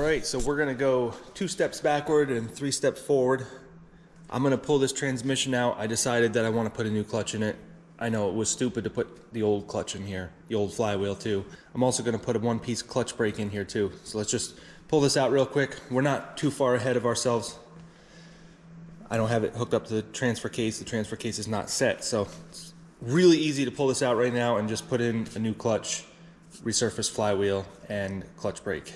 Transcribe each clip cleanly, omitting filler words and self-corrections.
right, so we're gonna go 2 steps backward and 3 steps forward. I'm gonna pull this transmission out. I decided that I want to put a new clutch in it. I know it was stupid to put the old clutch in here, the old flywheel too. I'm also gonna put a 1-piece clutch brake in here too. So let's just pull this out real quick. We're not too far ahead of ourselves. I don't have it hooked up to the transfer case. The transfer case is not set, so it's really easy to pull this out right now and just put in a new clutch, resurface flywheel, and clutch brake.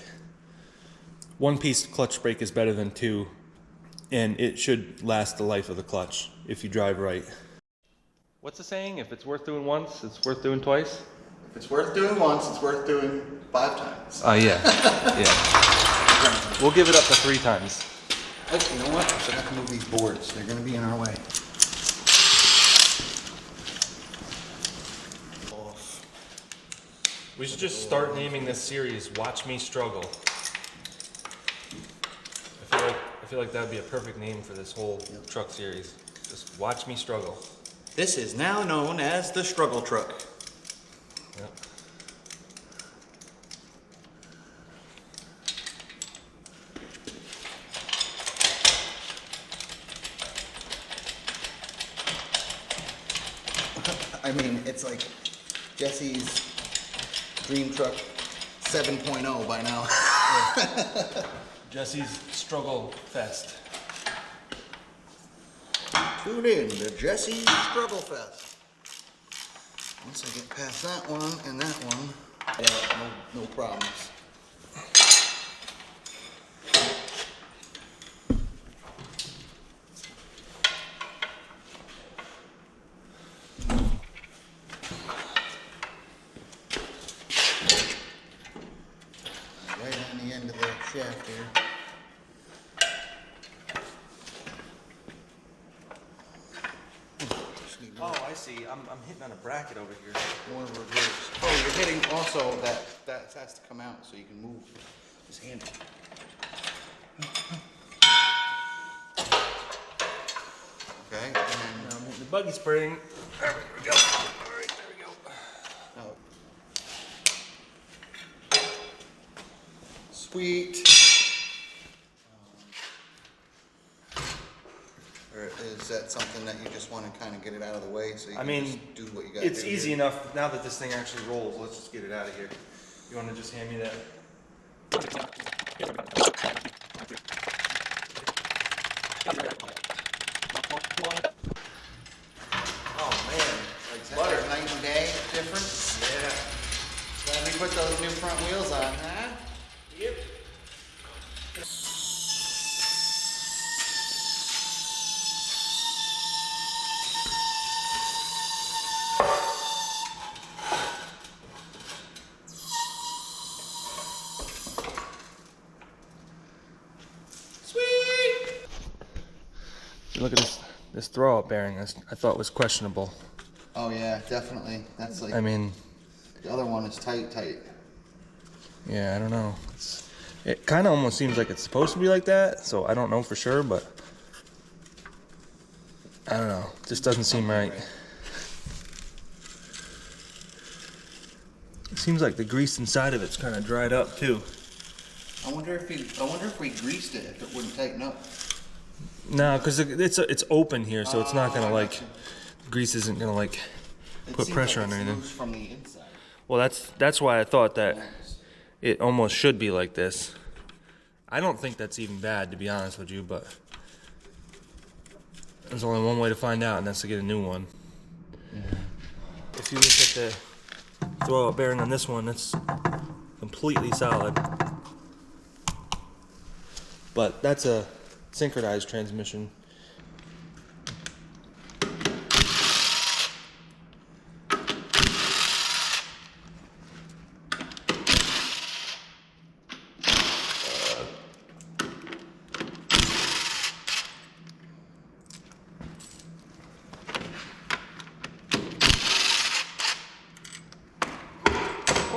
1-piece clutch brake is better than 2, and it should last the life of the clutch if you drive right. What's the saying? If it's worth doing once, it's worth doing twice? If it's worth doing once, it's worth doing 5 times. Oh, yeah. Yeah. We'll give it up to 3 times. Okay, you know what? I should have to move these boards. They're going to be in our way. We should just start naming this series Watch Me Struggle. I feel like that would be a perfect name for this whole truck series. Just watch me struggle. This is now known as the struggle truck. Yep. I mean, it's like Jesse's dream truck 7.0 by now. Jesse's Struggle Fest. Tune in to Jesse's Struggle Fest. Once I get past that one and that one, yeah, no problems. Right on the end of the shaft here. Oh, I see. I'm hitting on a bracket over here. More reverse. Oh, you're hitting also that has to come out so you can move this handle. Okay, and then I'm hitting the buggy spring. There we go. All right, there we go. oh. Sweet. Or is that something that you just want to kind of get it out of the way so you can just do what you got to do? It's easy enough now that this thing actually rolls. Let's just get it out of here. You want to just hand me that? Oh man, like butter, night and day difference. Yeah. Glad we put those new front wheels on, huh? Yep. Look at this throw-out bearing. I thought was questionable. Oh yeah, definitely. That's like. I mean, the other one is tight. yeah, I don't know. It kind of almost seems like it's supposed to be like that, so I don't know for sure, but I don't know. It just doesn't seem right. It seems like the grease inside of it's kind of dried up too. I wonder if we greased it, if it wouldn't tighten up. No, because it's open here, so it's not gonna like grease isn't gonna like put pressure on anything. From the inside. Well, that's why I thought that it almost should be like this. I don't think that's even bad, to be honest with you, but there's only one way to find out, and that's to get a new one. Yeah. If you look at the throw-out bearing on this one, it's completely solid. But that's a synchronized transmission.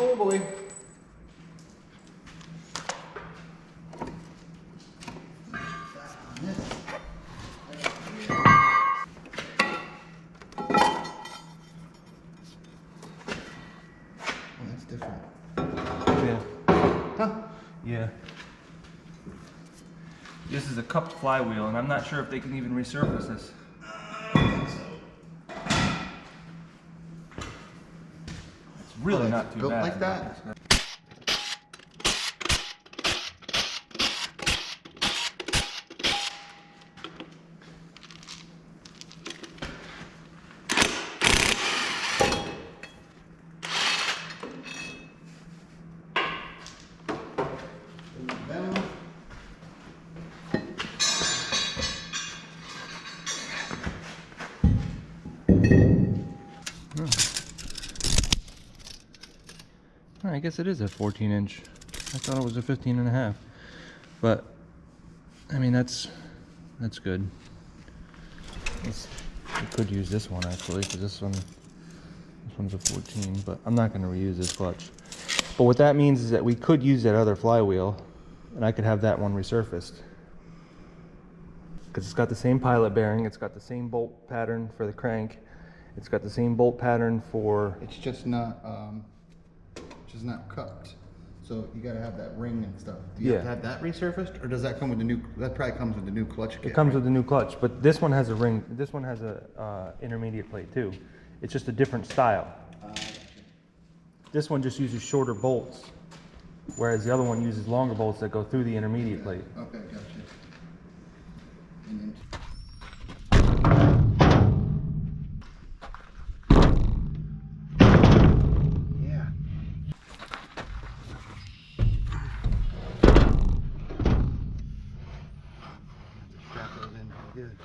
Oh boy. That's different. Yeah. Huh? Yeah. This is a cupped flywheel, and I'm not sure if they can even resurface this. It's really not too built bad. like that? I guess it is a 14-inch. I thought it was a 15.5. But I mean, that's good. We could use this one actually, because this one's a 14. But I'm not going to reuse this clutch. But what that means is that we could use that other flywheel, and I could have that one resurfaced. Because it's got the same pilot bearing, it's got the same bolt pattern for the crank, it's got the same bolt pattern for... It's just not cupped. So you gotta have that ring and stuff. Do you have to have that resurfaced, or does that come with the new? That probably comes with the new clutch kit. It comes with the new clutch, but this one has a ring. This one has a intermediate plate too. It's just a different style. This one just uses shorter bolts, whereas the other one uses longer bolts that go through the intermediate plate. Okay, gotcha. And then good.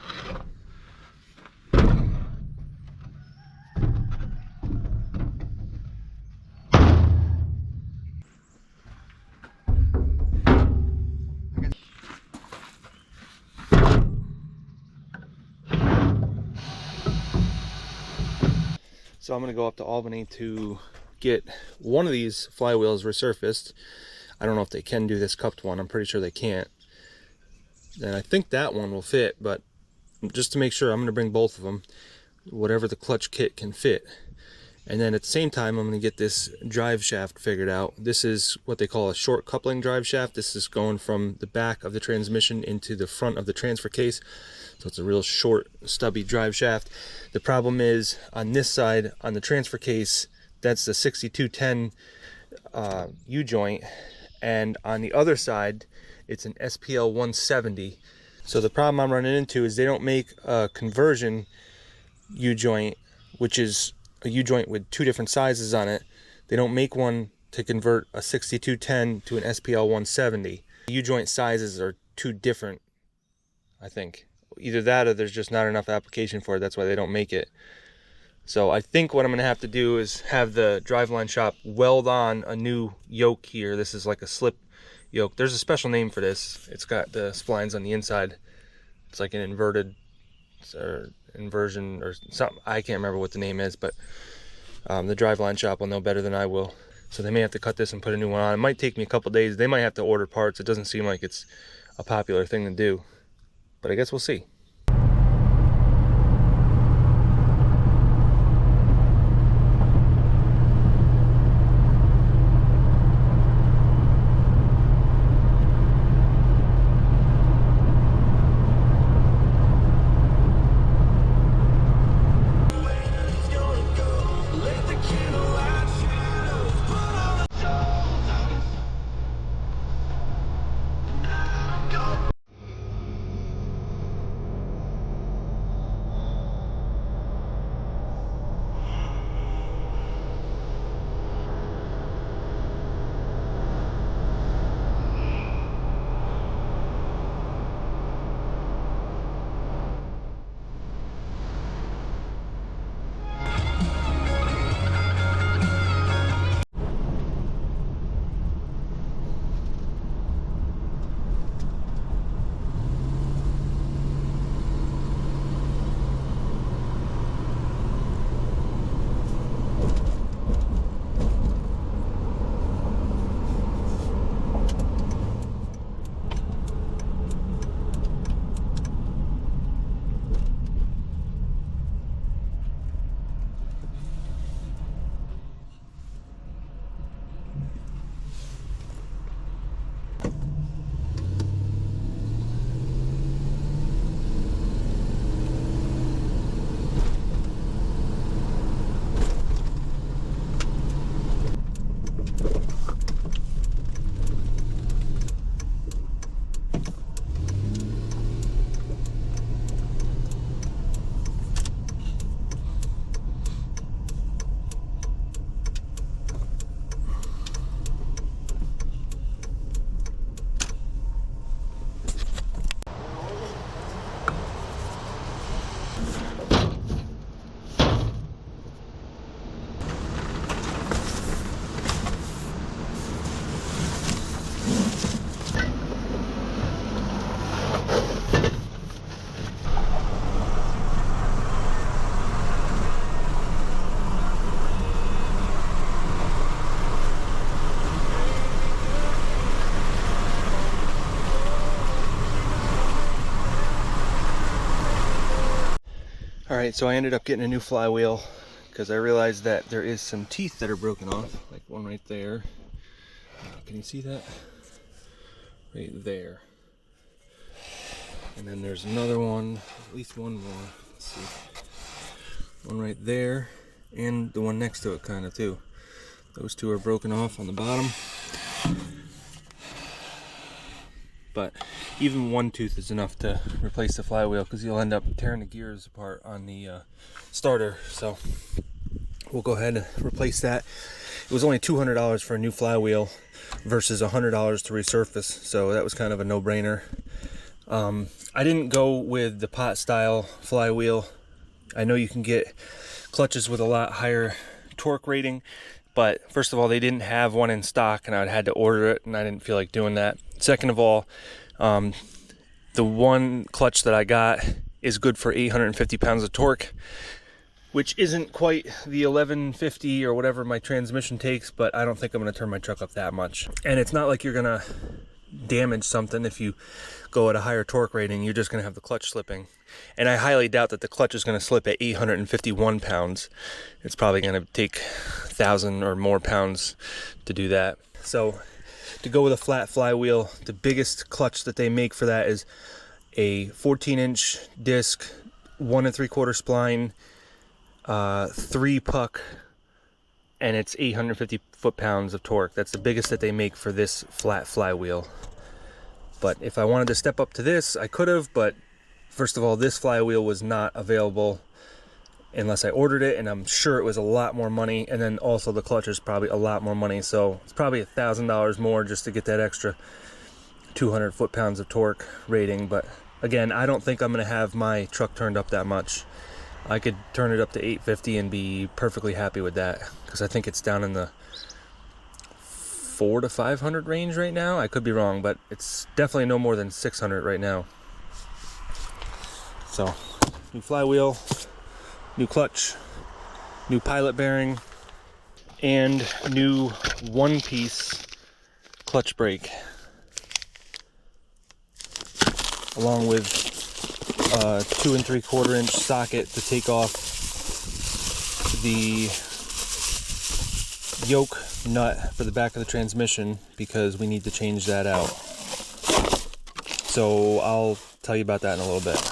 So I'm going to go up to Albany to get one of these flywheels resurfaced. I don't know if they can do this cupped one. I'm pretty sure they can't. And I think that one will fit, but just to make sure, I'm going to bring both of them, whatever the clutch kit can fit. And then at the same time, I'm going to get this drive shaft figured out. This is what they call a short coupling drive shaft. This is going from the back of the transmission into the front of the transfer case. So it's a real short, stubby drive shaft. The problem is on this side, on the transfer case, that's the 6210 U-joint. And on the other side, it's an SPL 170. So the problem I'm running into is they don't make a conversion U-joint, which is a U-joint with two different sizes on it. They don't make one to convert a 6210 to an SPL 170. U-joint sizes are too different, I think. Either that or there's just not enough application for it. That's why they don't make it. So I think what I'm going to have to do is have the driveline shop weld on a new yoke here. This is like a slip yoke. There's a special name for this. It's got the splines on the inside. It's like an inverted or inversion or something. I can't remember what the name is, but the driveline shop will know better than I will. So they may have to cut this and put a new one on. It might take me a couple days. They might have to order parts. It doesn't seem like it's a popular thing to do, but I guess we'll see. All right, so I ended up getting a new flywheel because I realized that there is some teeth that are broken off, like one right there. Can you see that? Right there. And then there's another one, at least one more. Let's see. One right there, and the one next to it kind of too. Those two are broken off on the bottom. But even one tooth is enough to replace the flywheel because you'll end up tearing the gears apart on the starter. So we'll go ahead and replace that. It was only $200 for a new flywheel versus $100 to resurface, so that was kind of a no-brainer. I didn't go with the pot style flywheel. I know you can get clutches with a lot higher torque rating, but first of all, they didn't have one in stock and I had to order it, and I didn't feel like doing that. Second of all, the one clutch that I got is good for 850 pounds of torque, which isn't quite the 1150 or whatever my transmission takes, but I don't think I'm going to turn my truck up that much. And it's not like you're going to damage something if you go at a higher torque rating. You're just going to have the clutch slipping. And I highly doubt that the clutch is going to slip at 851 pounds. It's probably going to take 1,000 or more pounds to do that. So to go with a flat flywheel, the biggest clutch that they make for that is a 14-inch disc, 1 3/4 spline, 3 puck, and it's 850 foot-pounds of torque. That's the biggest that they make for this flat flywheel. But if I wanted to step up to this, I could have, but first of all, this flywheel was not available unless I ordered it, and I'm sure it was a lot more money, and then also the clutch is probably a lot more money, so it's probably $1,000 more just to get that extra 200 foot-pounds of torque rating. But again, I don't think I'm going to have my truck turned up that much. I could turn it up to 850 and be perfectly happy with that, because I think it's down in the 400 to 500 range right now. I could be wrong, but it's definitely no more than 600 right now. So, new flywheel, new clutch, new pilot bearing, and new one-piece clutch brake, along with a 2 3/4 inch socket to take off the yoke nut for the back of the transmission, because we need to change that out. So I'll tell you about that in a little bit.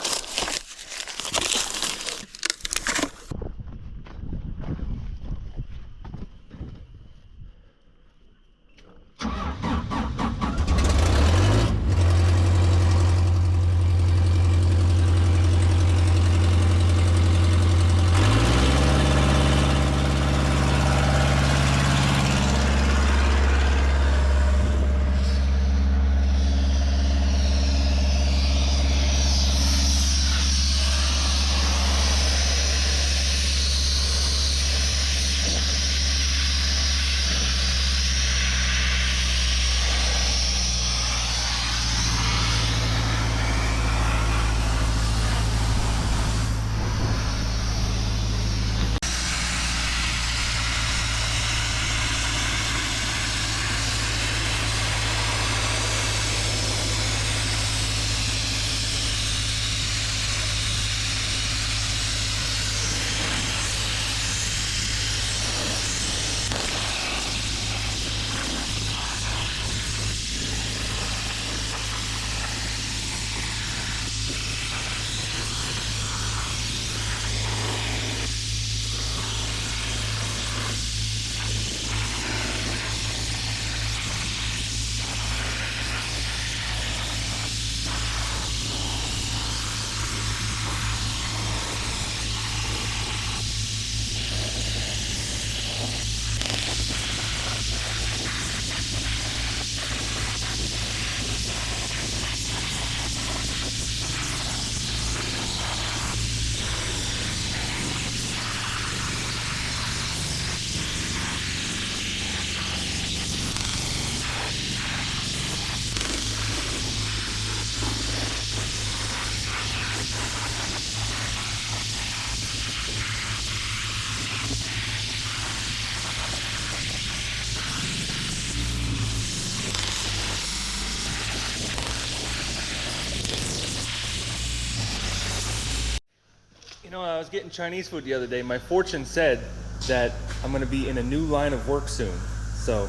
You know, I was getting Chinese food the other day. My fortune said that I'm going to be in a new line of work soon. So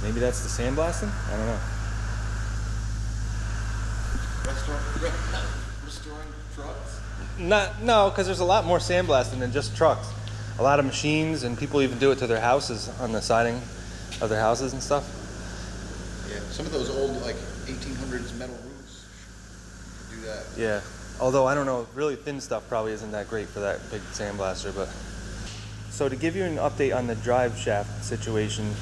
maybe that's the sandblasting? I don't know. Restoring trucks? No, because there's a lot more sandblasting than just trucks. A lot of machines, and people even do it to their houses, on the siding of their houses and stuff. Yeah, some of those old, like 1800s metal roofs do that. Yeah, although I don't know, really thin stuff probably isn't that great for that big sandblaster. But so to give you an update on the drive shaft situation,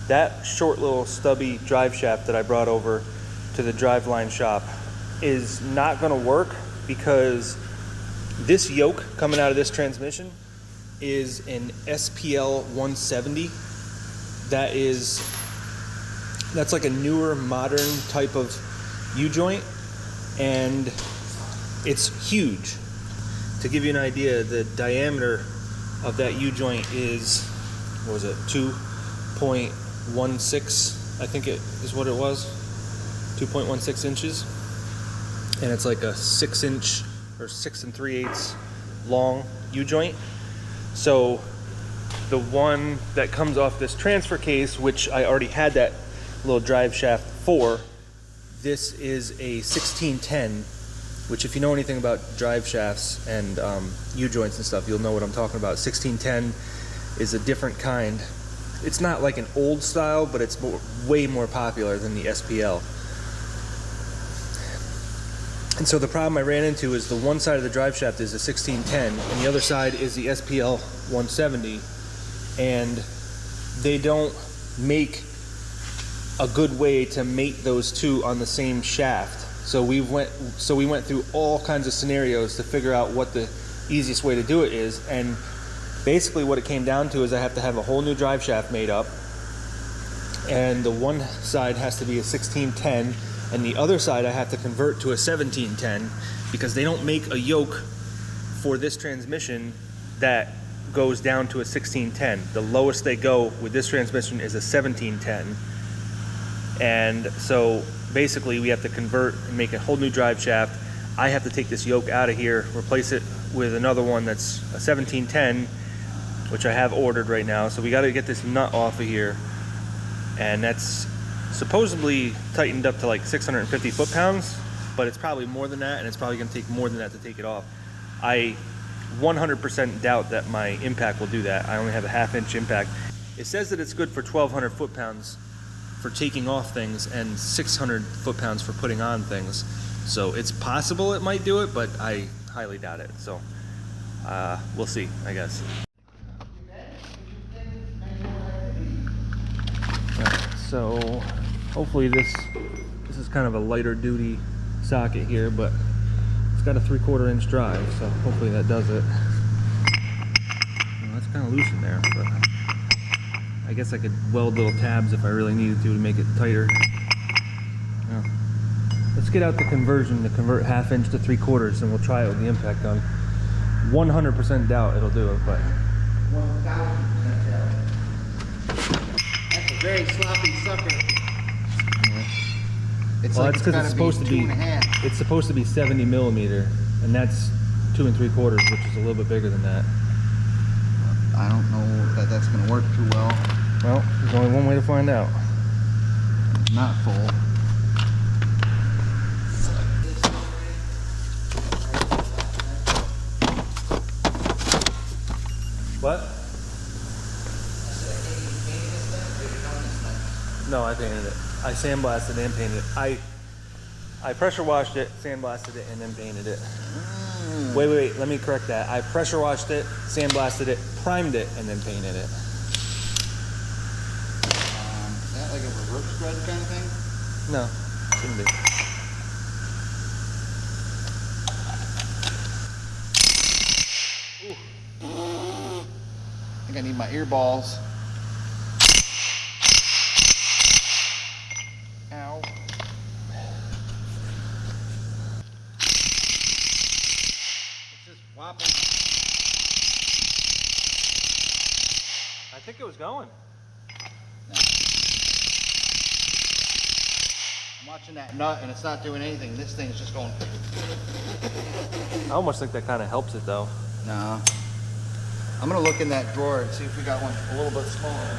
that short little stubby drive shaft that I brought over to the driveline shop is not going to work because this yoke coming out of this transmission is an SPL 170. That's like a newer modern type of U-joint, and it's huge. To give you an idea, the diameter of that U-joint is, what was it, 2.16, I think it is what it was, 2.16 inches, and it's like a 6-inch or 6 3/8 long U-joint. So the one that comes off this transfer case, which I already had that little drive shaft for, this is a 1610, which if you know anything about drive shafts and U-joints and stuff, you'll know what I'm talking about. 1610 is a different kind. It's not like an old style, but it's way more popular than the SPL. And so the problem I ran into is the one side of the drive shaft is a 1610 and the other side is the SPL 170, and they don't make a good way to mate those two on the same shaft. So we went through all kinds of scenarios to figure out what the easiest way to do it is, and basically what it came down to is I have to have a whole new drive shaft made up, and the one side has to be a 1610 and the other side I have to convert to a 1710 because they don't make a yoke for this transmission that goes down to a 1610. The lowest they go with this transmission is a 1710. And so basically we have to convert and make a whole new drive shaft. I have to take this yoke out of here, replace it with another one that's a 1710, which I have ordered right now. So we got to get this nut off of here, and that's supposedly tightened up to like 650 foot-pounds, but it's probably more than that, and it's probably going to take more than that to take it off. I 100% doubt that my impact will do that. I only have a 1/2 inch impact. It says that it's good for 1,200 foot-pounds for taking off things and 600 foot-pounds for putting on things. So it's possible it might do it, but I highly doubt it. So we'll see, I guess. So hopefully this is kind of a lighter duty socket here, but it's got a 3/4 inch drive, so hopefully that does it. Well, that's kind of loose in there, but I guess I could weld little tabs if I really needed to make it tighter. Now, let's get out the conversion to convert 1/2 inch to 3/4, and we'll try it with the impact on. 100% doubt it'll do it, but 1,000% doubt. That's a very sloppy sucker. It's well, like that's because it's supposed to be 2.5. It's supposed to be 70 millimeter, and that's 2 3/4, which is a little bit bigger than that. I don't know that that's going to work too well. Well, there's only one way to find out. It's not full. What? No, I painted it. I sandblasted and painted it. I pressure washed it, sandblasted it, and then painted it. Wait, let me correct that. I pressure washed it, sandblasted it, primed it, and then painted it. Is that like a reverse thread kind of thing? No, shouldn't be. I think I need my ear balls. Ow. It's just whopping. I think it was going. I'm watching that nut and it's not doing anything. This thing's just going. I almost think that kind of helps it though. No. I'm gonna look in that drawer and see if we got one a little bit smaller.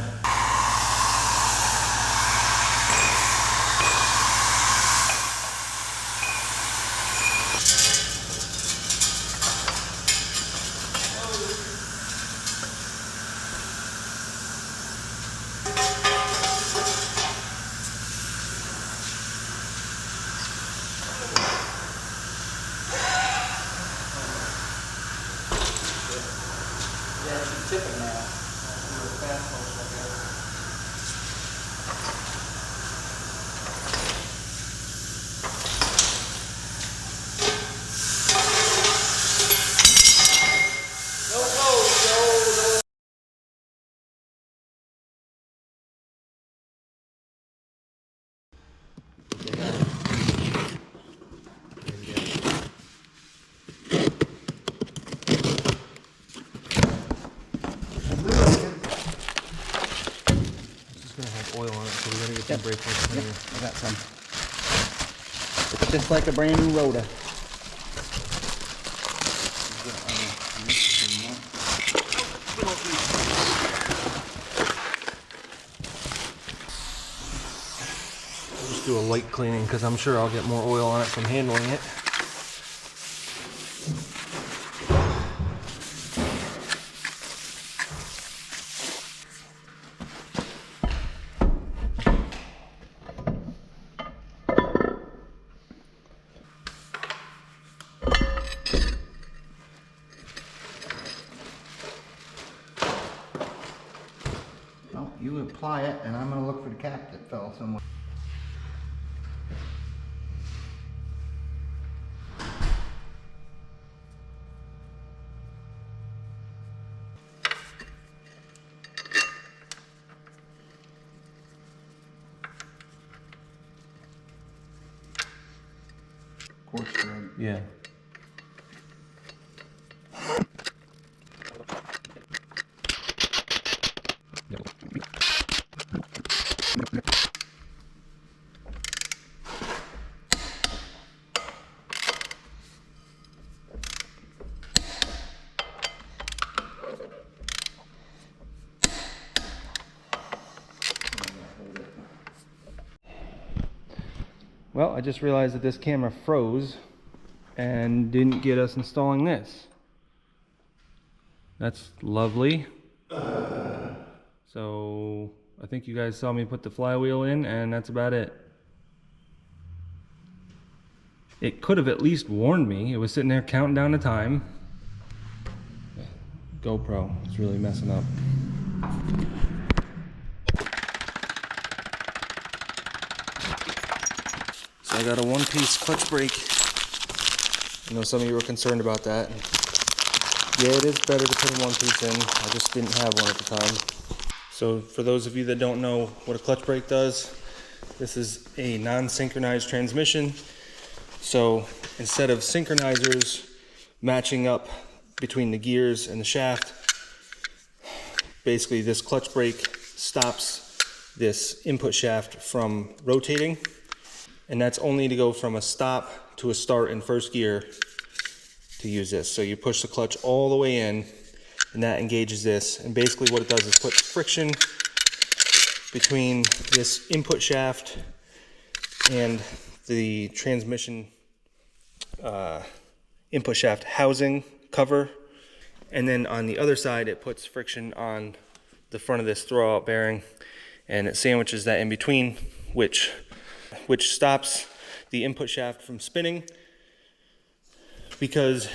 Tipping now. Oil on it, so we gotta get some brake pads cleaner. I got some. It's just like a brand new rotor. I'll just do a light cleaning because I'm sure I'll get more oil on it from handling it. Well, you apply it, and I'm gonna look for the cap that fell somewhere. Quartz thread. Yeah. Well, I just realized that this camera froze and didn't get us installing this. That's lovely. So I think you guys saw me put the flywheel in, and that's about it. It could have at least warned me. It was sitting there counting down the time. GoPro, it's really messing up. So I got a one-piece clutch brake. I know some of you were concerned about that. Yeah, it is better to put a one-piece in. I just didn't have one at the time. So for those of you that don't know what a clutch brake does, this is a non-synchronized transmission. So instead of synchronizers matching up between the gears and the shaft, basically this clutch brake stops this input shaft from rotating. And that's only to go from a stop to a start in first gear to use this. So you push the clutch all the way in, and that engages this. And basically what it does is put friction between this input shaft and the transmission input shaft housing cover. And then on the other side, it puts friction on the front of this throwout bearing, and it sandwiches that in between, which stops the input shaft from spinning, because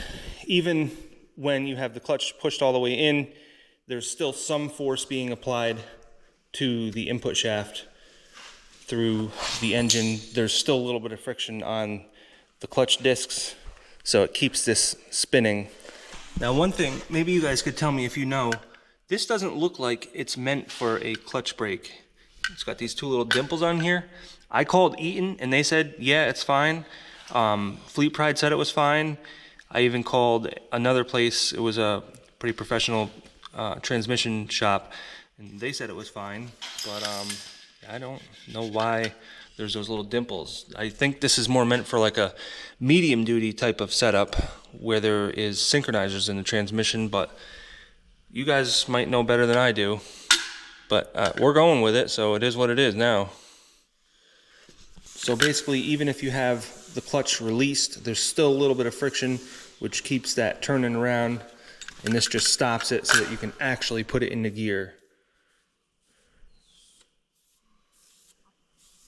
even when you have the clutch pushed all the way in, there's still some force being applied to the input shaft through the engine. There's still a little bit of friction on the clutch discs, so it keeps this spinning. Now, one thing, maybe you guys could tell me if you know, this doesn't look like it's meant for a clutch brake. It's got these two little dimples on here. I called Eaton and they said, yeah, it's fine. Fleet Pride said it was fine. I even called another place. It was a pretty professional transmission shop, and they said it was fine. But I don't know why there's those little dimples. I think this is more meant for like a medium duty type of setup where there is synchronizers in the transmission, but you guys might know better than I do. But we're going with it, so it is what it is now. So basically, even if you have the clutch released, there's still a little bit of friction, which keeps that turning around, and this just stops it so that you can actually put it into gear.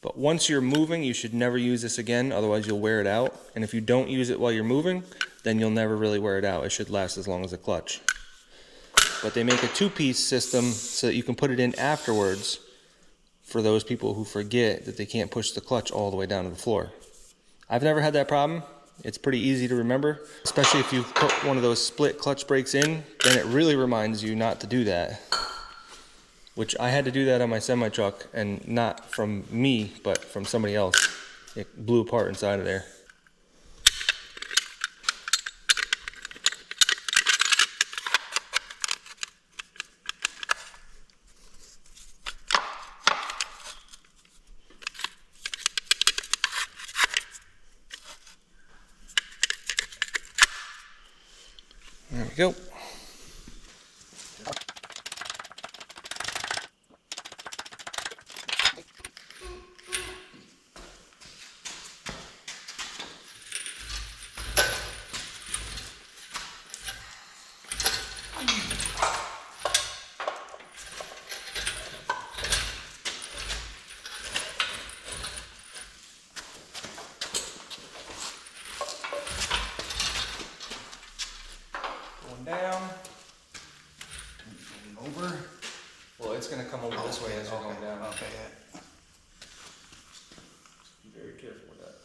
But once you're moving, you should never use this again, otherwise you'll wear it out. And if you don't use it while you're moving, then you'll never really wear it out. It should last as long as the clutch. But they make a two-piece system so that you can put it in afterwards for those people who forget that they can't push the clutch all the way down to the floor. I've never had that problem. It's pretty easy to remember, especially if you put one of those split clutch brakes in, then it really reminds you not to do that. Which I had to do that on my semi-truck, and not from me, but from somebody else. It blew apart inside of there. There we go. Down. Over. Well, it's going to come over this way as we're going down. Okay, yeah. Be very careful with that.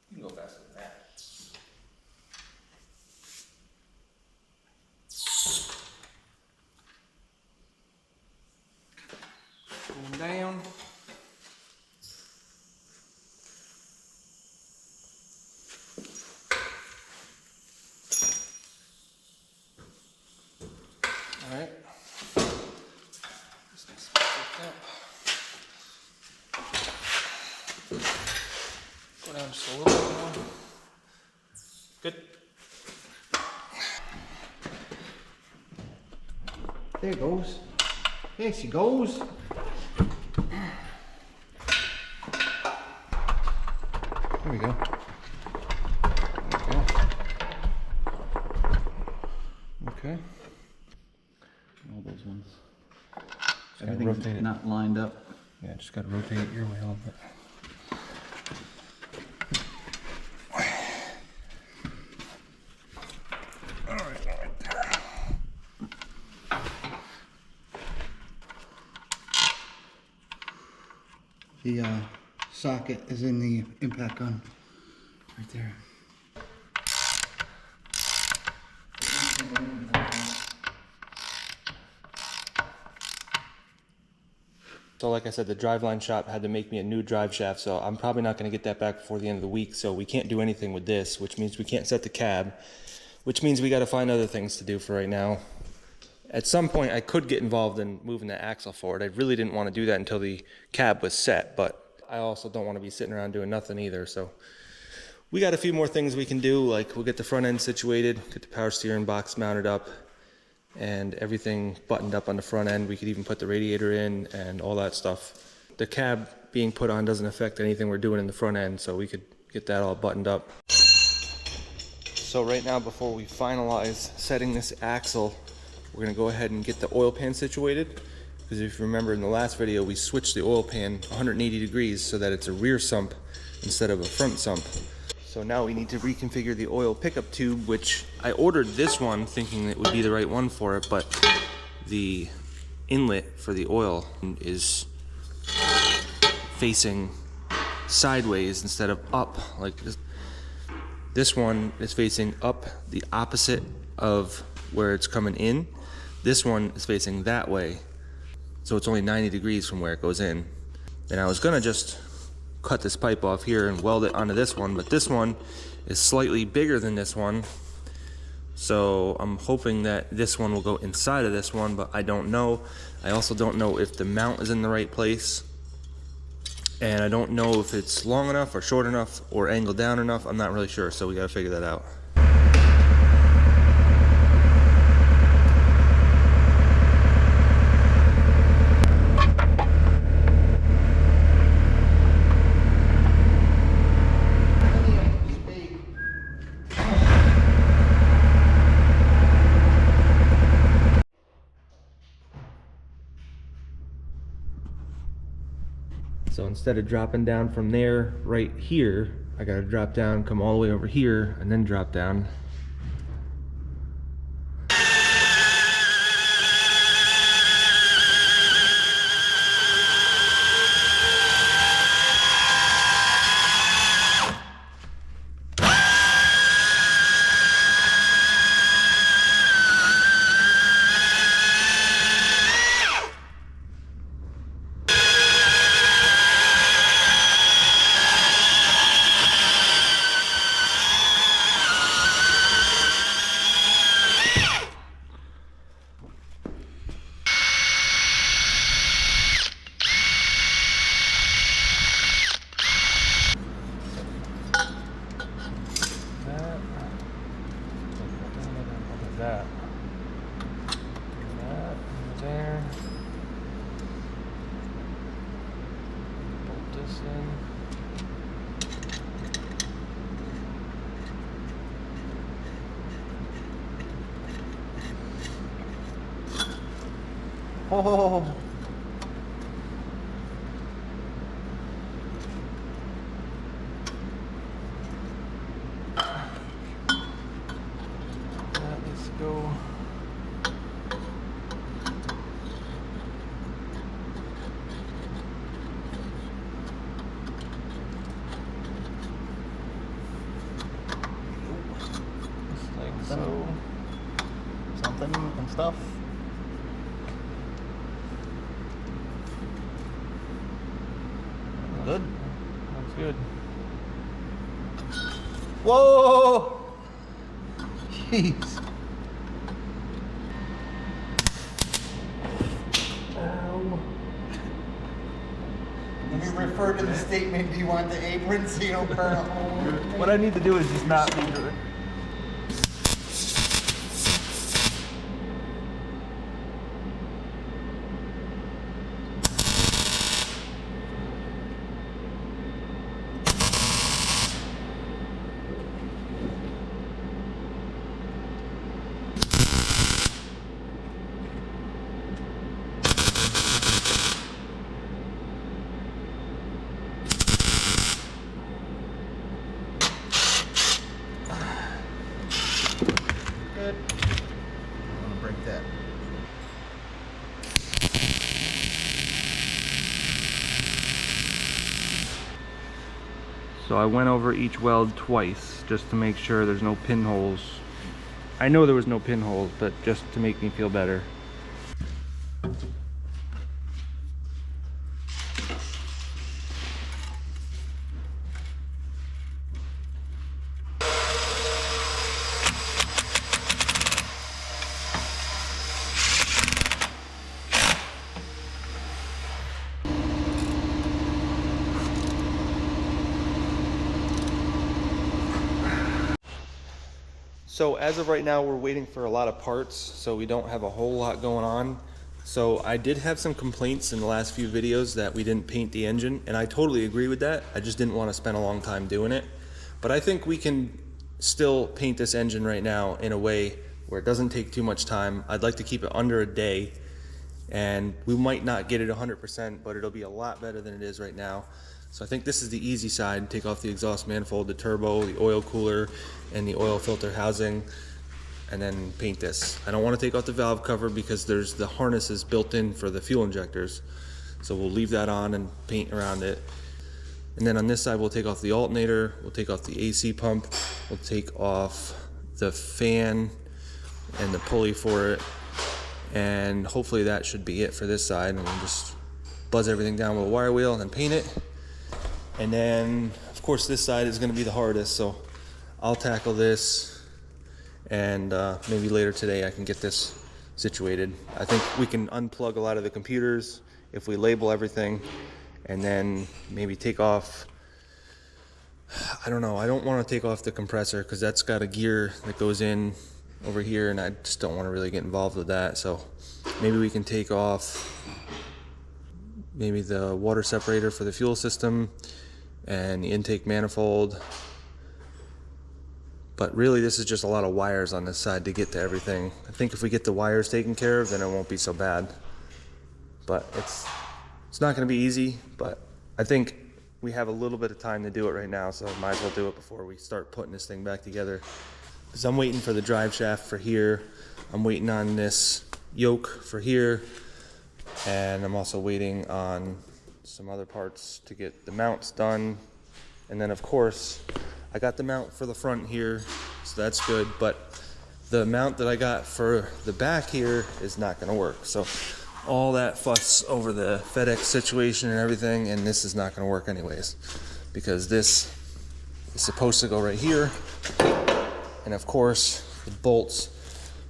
You can go faster than that. Going down. All right. This needs to be picked up. Go down just a little bit more. Good. There it goes. There she goes. There we go. Okay. All those ones. Just rotate it. Everything's not lined up. Yeah, just got to rotate it your way a little bit. All right there. The socket is in the impact gun. Right there. So like I said, the driveline shop had to make me a new drive shaft, so I'm probably not going to get that back before the end of the week, so we can't do anything with this, which means we can't set the cab, which means we got to find other things to do for right now. At some point, I could get involved in moving the axle forward. I really didn't want to do that until the cab was set, but I also don't want to be sitting around doing nothing either, so we got a few more things we can do, like we'll get the front end situated, get the power steering box mounted up, and everything buttoned up on the front end. We could even put the radiator in and all that stuff. The cab being put on doesn't affect anything we're doing in the front end, so we could get that all buttoned up. So right now, before we finalize setting this axle, we're gonna go ahead and get the oil pan situated, because if you remember in the last video, we switched the oil pan 180 degrees so that it's a rear sump instead of a front sump. So now we need to reconfigure the oil pickup tube, which I ordered this one thinking it would be the right one for it, but the inlet for the oil is facing sideways instead of up. Like this one is facing up the opposite of where it's coming in. This one is facing that way. So it's only 90 degrees from where it goes in. And I was gonna just cut this pipe off here and weld it onto this one, but this one is slightly bigger than this one, So I'm hoping that this one will go inside of this one, but I don't know. I also don't know if the mount is in the right place. And I don't know if it's long enough or short enough or angled down enough. I'm not really sure, so we gotta figure that out. So instead of dropping down from there right here, I gotta drop down, come all the way over here, and then drop down. That there. Bolt this in. Oh. Let's go. Just like so. Something and stuff. Good. That's good. Whoa! Jeez. Let me refer to the statement, do you want the apron so you don't burn a hole? What I need to do is just not leave it. Good. I want to break that. So I went over each weld twice just to make sure there's no pinholes. I know there was no pinholes, but just to make me feel better. So as of right now, we're waiting for a lot of parts, so we don't have a whole lot going on. So I did have some complaints in the last few videos that we didn't paint the engine, and I totally agree with that. I just didn't want to spend a long time doing it. But I think we can still paint this engine right now in a way where it doesn't take too much time. I'd like to keep it under a day, and we might not get it 100%, but it'll be a lot better than it is right now. So I think this is the easy side. Take off the exhaust manifold, the turbo, the oil cooler, and the oil filter housing, and then paint this. I don't want to take off the valve cover because there's the harnesses built in for the fuel injectors. So we'll leave that on and paint around it. And then on this side, we'll take off the alternator, we'll take off the AC pump, we'll take off the fan and the pulley for it. And hopefully that should be it for this side. And we'll just buzz everything down with a wire wheel and then paint it. And then, of course, this side is going to be the hardest, so I'll tackle this, and maybe later today I can get this situated. I think we can unplug a lot of the computers if we label everything, and then maybe take off, I don't know, I don't want to take off the compressor because that's got a gear that goes in over here, and I just don't want to really get involved with that. So maybe we can take off maybe the water separator for the fuel system and the intake manifold. But really, this is just a lot of wires on this side to get to everything. I think if we get the wires taken care of, then it won't be so bad. But it's not going to be easy, but I think we have a little bit of time to do it right now, so might as well do it before we start putting this thing back together. Because I'm waiting for the drive shaft for here. I'm waiting on this yoke for here. And I'm also waiting on some other parts to get the mounts done. And then, of course, I got the mount for the front here, so that's good, but the mount that I got for the back here is not going to work. So all that fuss over the FedEx situation and everything, and this is not going to work anyways, because this is supposed to go right here, and of course the bolts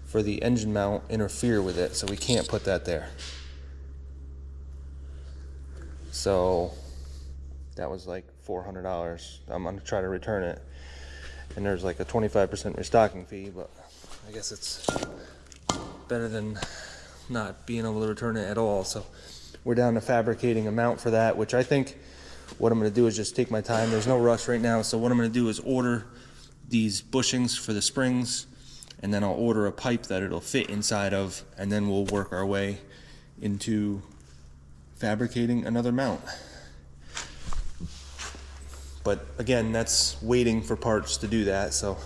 for the engine mount interfere with it, so we can't put that there. So that was like $400. I'm gonna try to return it, and there's like a 25% restocking fee, but I guess it's better than not being able to return it at all. So we're down to fabricating a mount for that, which I think what I'm gonna do is just take my time. There's no rush right now, so what I'm gonna do is order these bushings for the springs, and then I'll order a pipe that it'll fit inside of, and then we'll work our way into fabricating another mount. But again, that's waiting for parts to do that, so.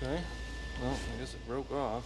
Okay, well, I guess it broke off.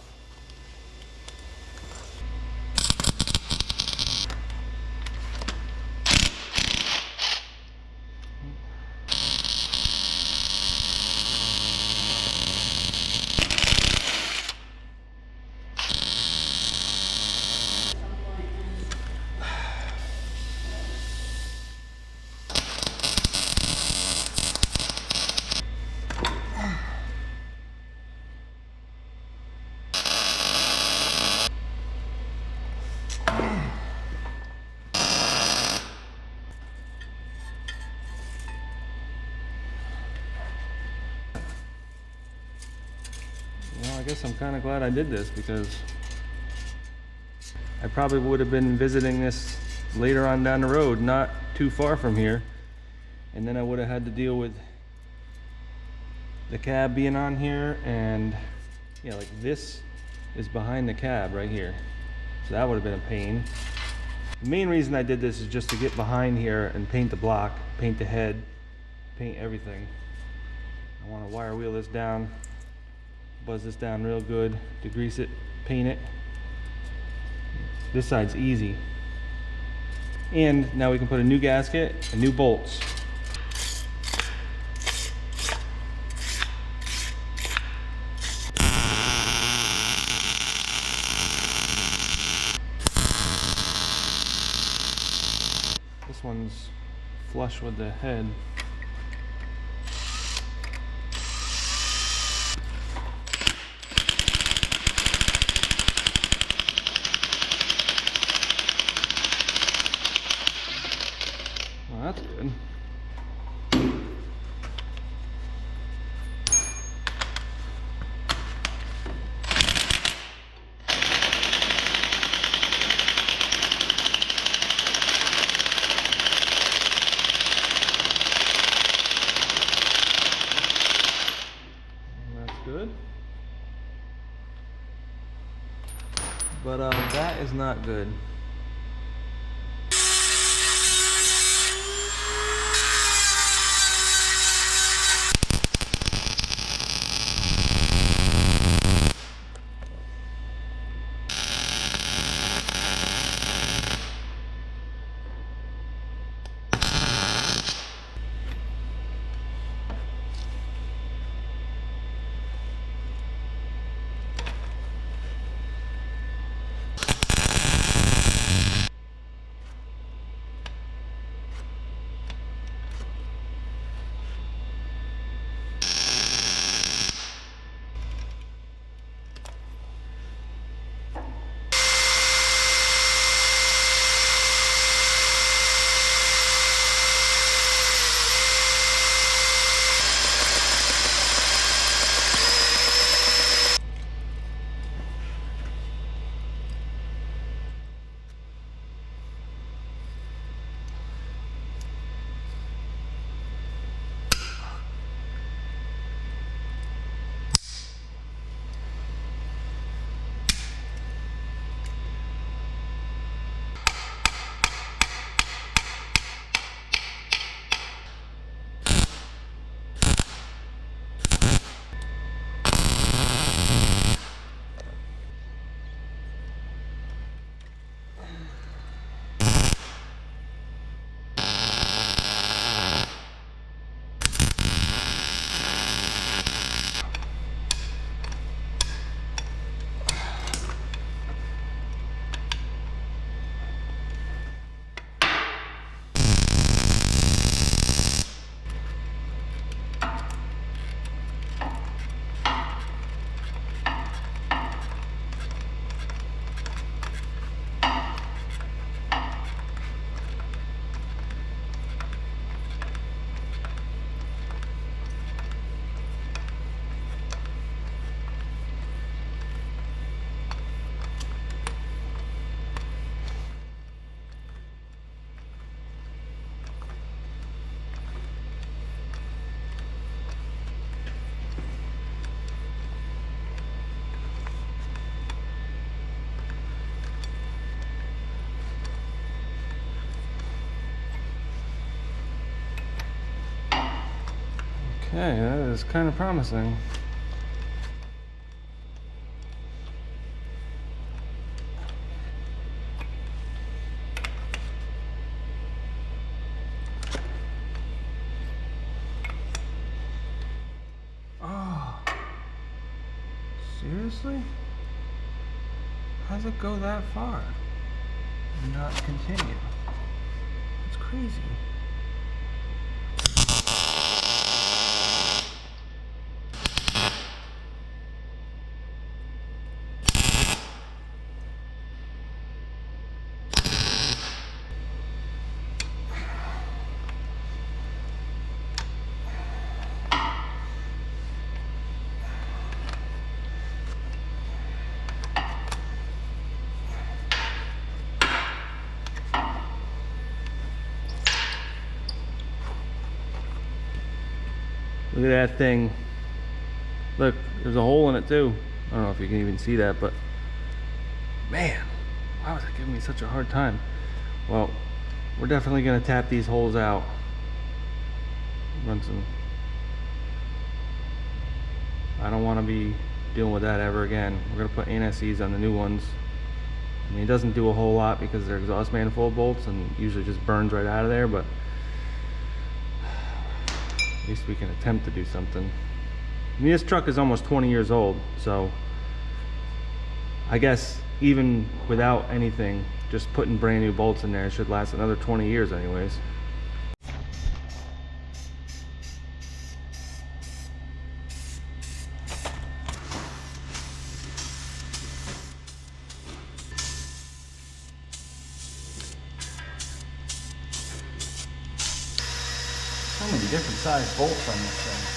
Well, I guess I'm kind of glad I did this because I probably would have been visiting this later on down the road, not too far from here. And then I would have had to deal with the cab being on here, and yeah, like this is behind the cab right here. So that would have been a pain. The main reason I did this is just to get behind here and paint the block, paint the head, paint everything. I want to wire wheel this down, buzz this down real good, degrease it, paint it. This side's easy. And now we can put a new gasket and new bolts. This one's flush with the head. Well, that's good. Good. But that is not good. Okay, that is kind of promising. Seriously? How's it go that far? And not continue? It's crazy. Look at that thing. Look, there's a hole in it too. I don't know if you can even see that, but man, why was it giving me such a hard time? Well, we're definitely gonna tap these holes out. Run some. I don't want to be dealing with that ever again. We're gonna put NSEs on the new ones. I mean, it doesn't do a whole lot because they're exhaust manifold bolts and usually just burns right out of there, but at least we can attempt to do something. I mean, this truck is almost 20 years old, so I guess even without anything, just putting brand new bolts in there should last another 20 years anyways. So many different size bolts on this thing.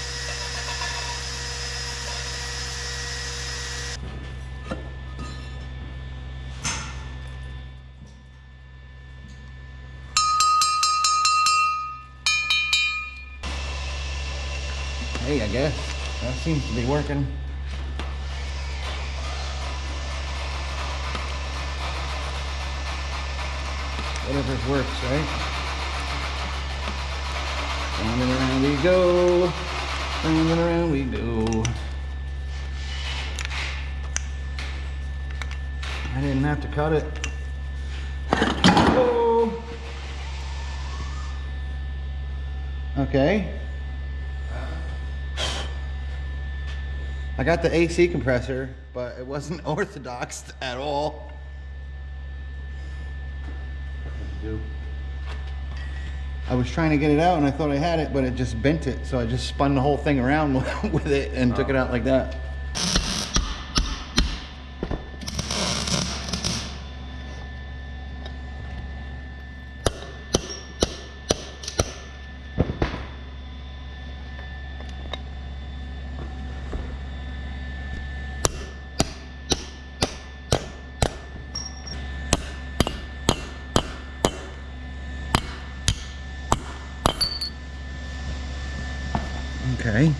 Hey, I guess that seems to be working. Whatever works, right? Round and around we go. Round and around we go. I didn't have to cut it. Oh. Okay. I got the AC compressor, but it wasn't orthodox at all. I was trying to get it out and I thought I had it, but it just bent it. So I just spun the whole thing around with it and took it out like that. Okay.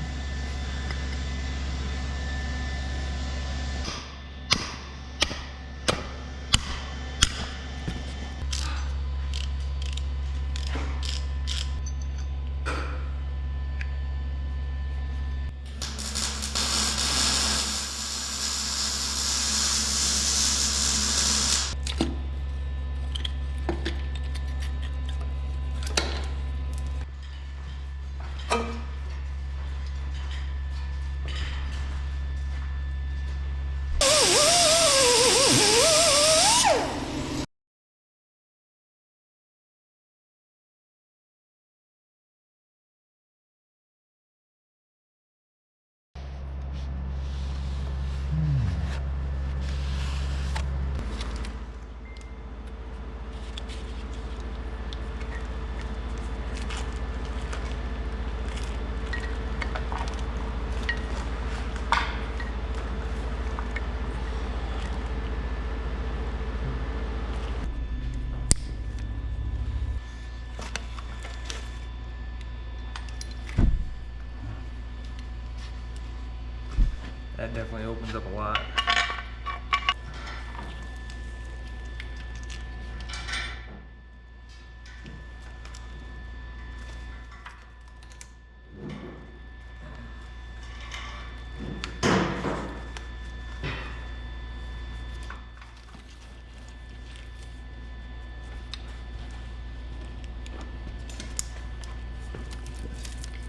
That definitely opens up a lot.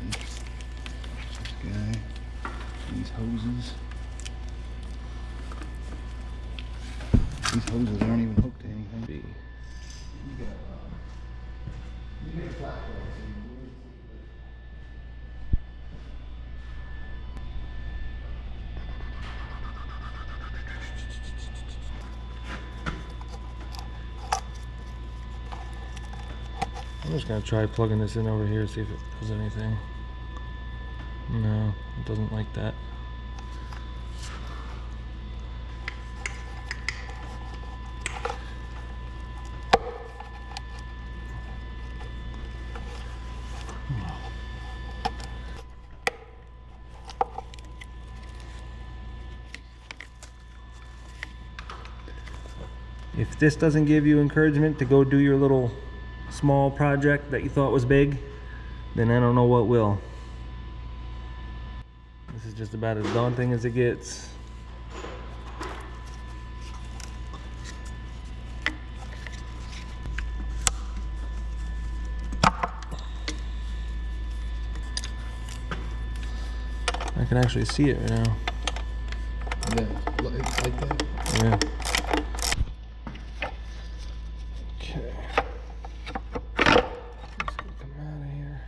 This guy, these hoses. These hoses aren't even hooked to anything. B. I'm just gonna try plugging this in over here, see if it does anything. No, it doesn't like that. If this doesn't give you encouragement to go do your little small project that you thought was big, then I don't know what will. This is just about as daunting as it gets. I can actually see it right now. Yeah, it's like that. Yeah. Okay. This can come out of here.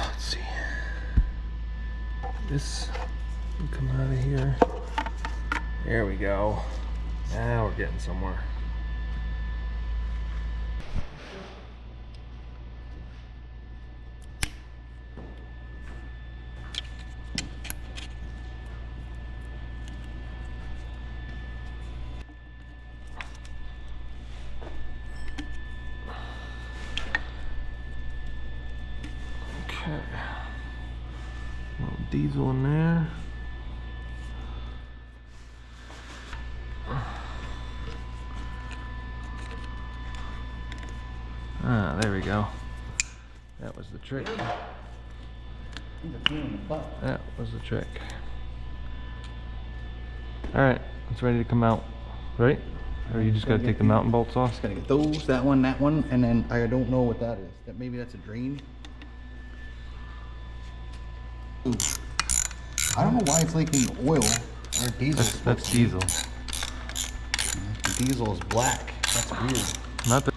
Let's see. This can come out of here. There we go. Now we're getting somewhere. Okay. Little diesel in there. Ah, there we go. That was the trick. That was the trick. Alright, it's ready to come out, right? Or you just gotta take the mountain bolts off? Just gotta get those, that one, and then I don't know what that is. That maybe that's a drain. Ooh. I don't know why it's leaking oil or diesel. That's diesel. The diesel is black. That's weird. Not the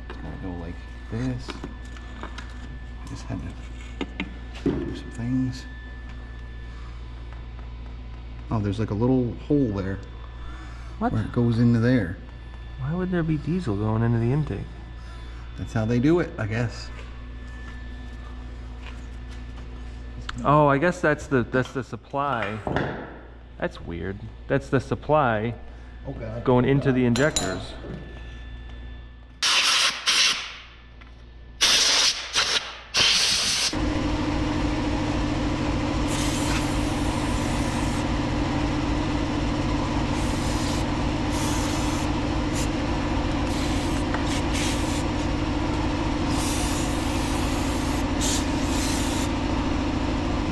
Gotta go like this. Just had to do some things. Oh, there's like a little hole there what? where it goes into there. Why would there be diesel going into the intake? That's how they do it, I guess. Oh, I guess that's the supply. That's weird. That's the supply Oh God. going into the injectors.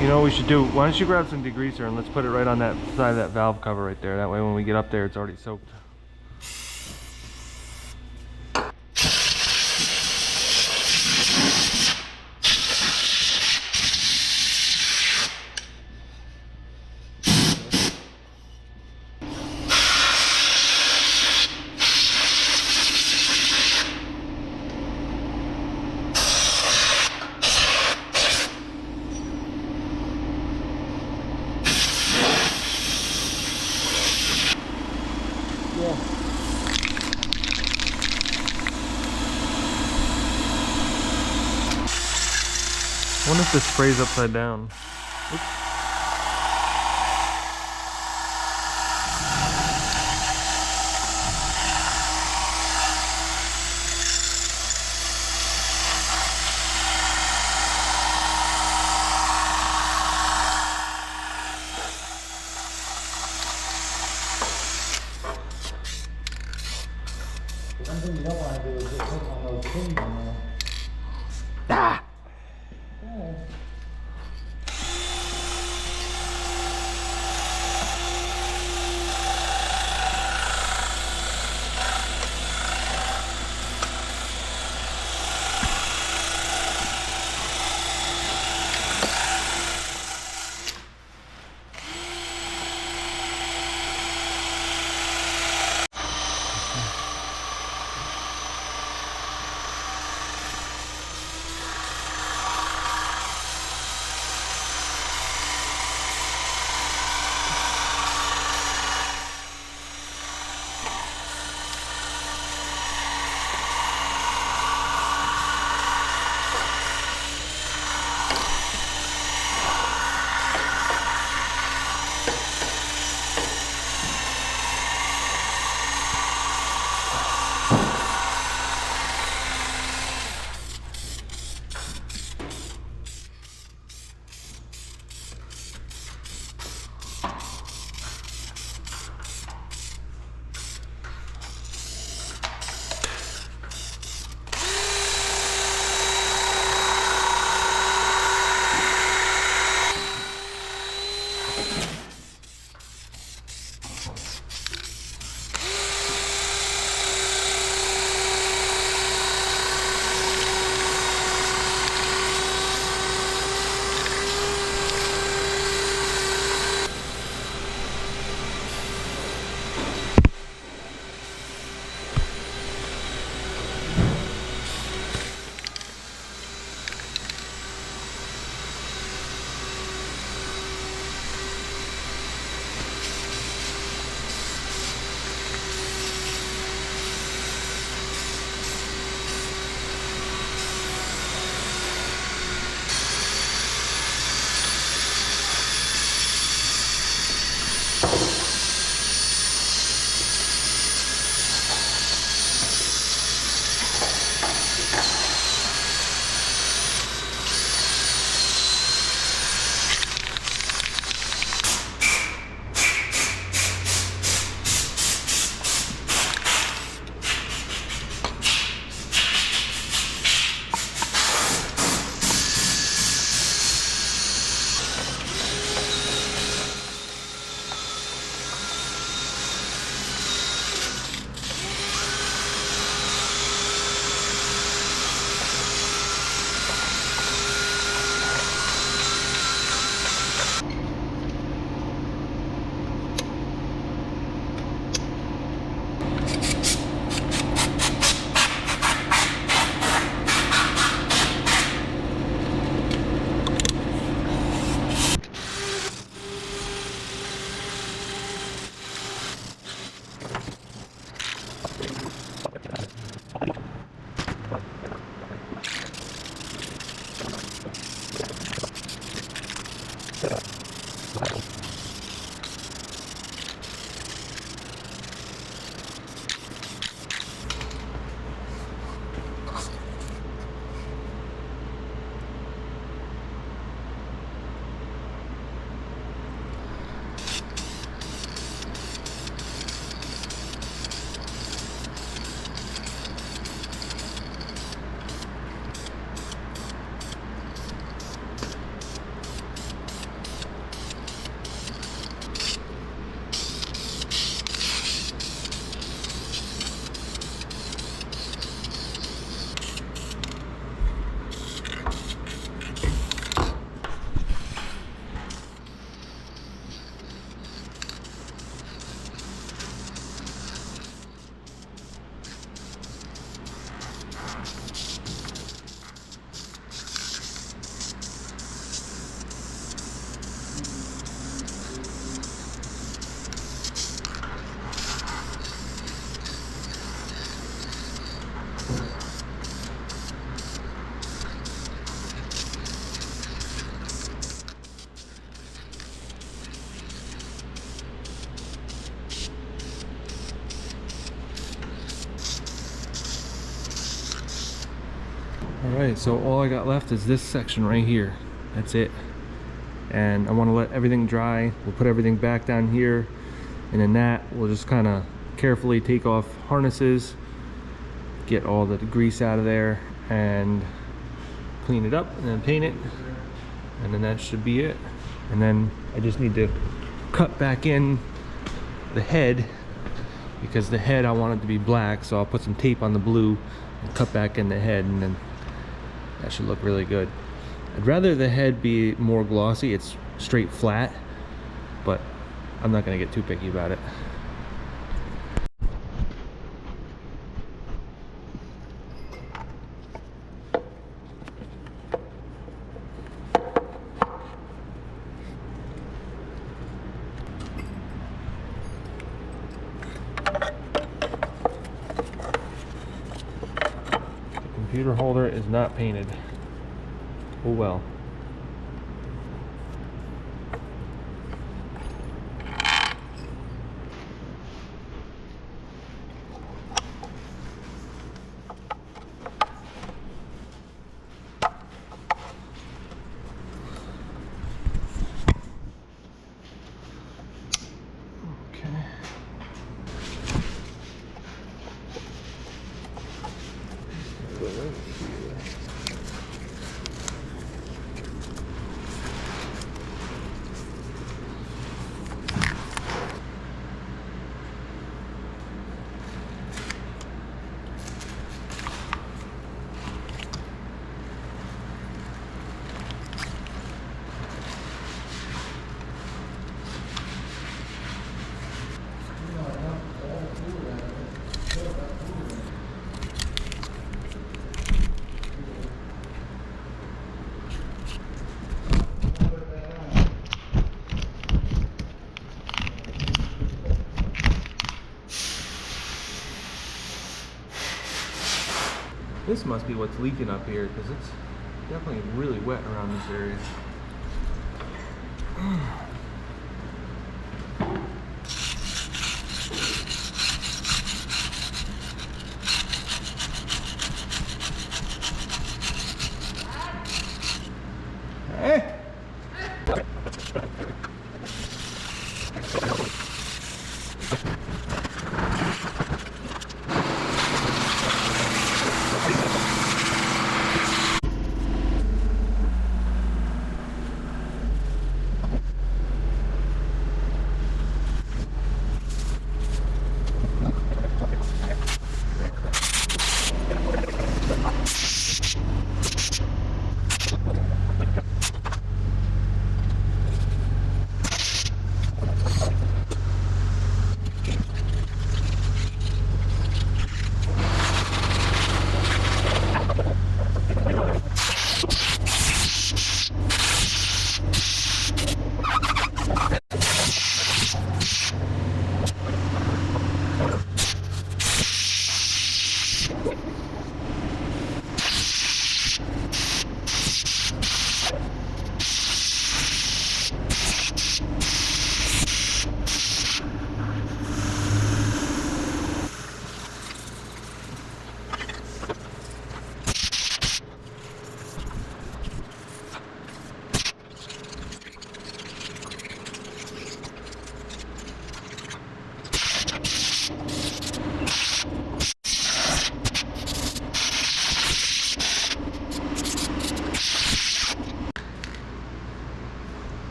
You know what we should do? Why don't you grab some degreaser and let's put it right on that side of that valve cover right there. That way when we get up there it's already soaked. I wonder if this sprays upside down. Oops. One thing you don't want to do is just hook on those pins on there. Ah! Alright, so all I got left is this section right here. That's it. And I want to let everything dry. We'll put everything back down here. And in that, we'll just kind of carefully take off harnesses, get all the grease out of there, and clean it up, and then paint it. And then that should be it. And then I just need to cut back in the head, because the head I want it to be black, so I'll put some tape on the blue and cut back in the head, and then that should look really good. I'd rather the head be more glossy. It's straight flat, but I'm not gonna get too picky about it. Computer holder is not painted. Oh well. This must be what's leaking up here, because it's definitely really wet around this area. Hey!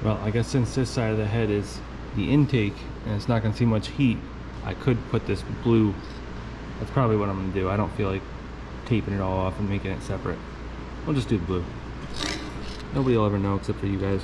Well, I guess since this side of the head is the intake and it's not gonna see much heat, I could put this blue. That's probably what I'm gonna do. I don't feel like taping it all off and making it separate. I'll just do the blue. Nobody will ever know except for you guys.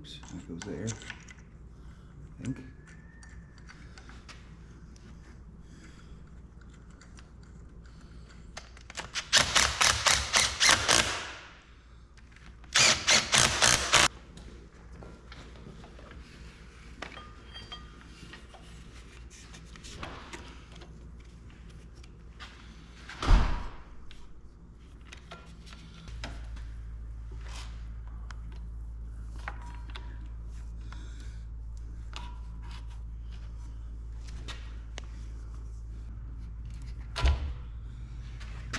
Oops, that goes there. I think.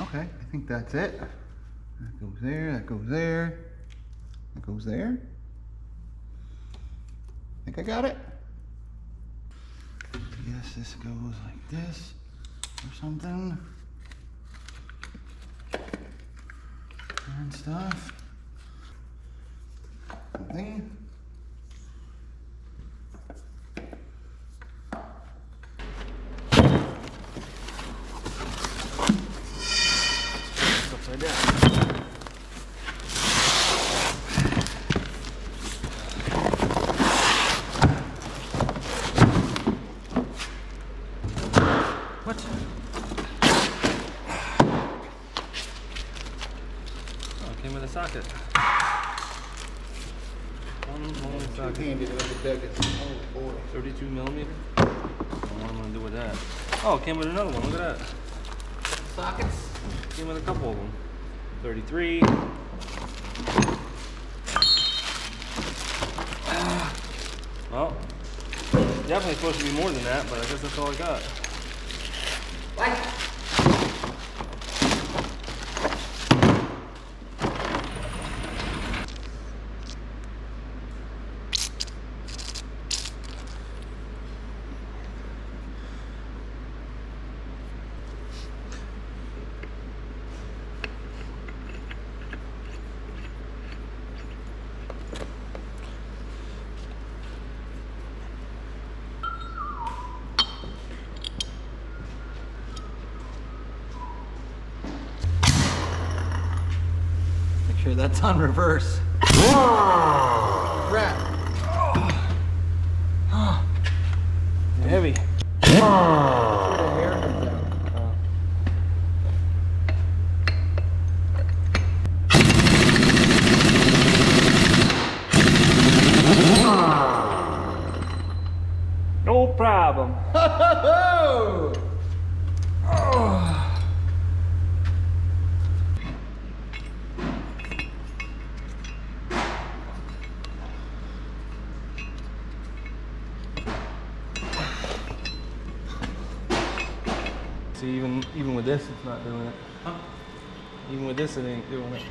Okay, I think that's it. That goes there, that goes there, that goes there. I think I got it. I guess this goes like this or something. And stuff. Something. Upside down. What? Oh, it came with a socket. One socket. Two-handed with the biggest. Oh boy. 32 millimeter. I don't know what I'm gonna do with that. Oh, it came with another one. Look at that. Sockets. Came with a couple of them. 33. Well, definitely supposed to be more than that, but I guess that's all I got. Make sure that's on reverse. Crap. Heavy. No problem. See, even with this, it's not doing it. Even with this, it ain't doing it.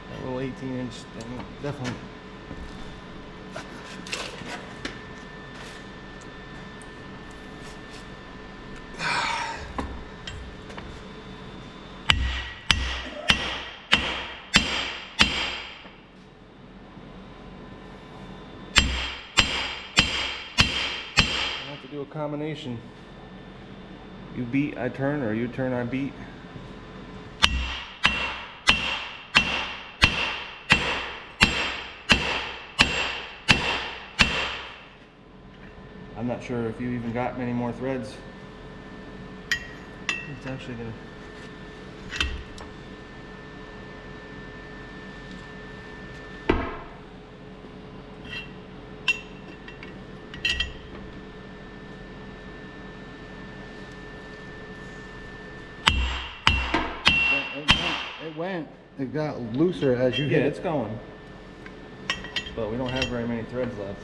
That little 18-inch thing, definitely. I have to do a combination. You beat, I turn, or you turn, I beat. I'm not sure if you even got many more threads. It's actually gonna. It went. It got looser as you Yeah, hit it's it. going. But we don't have very many threads left.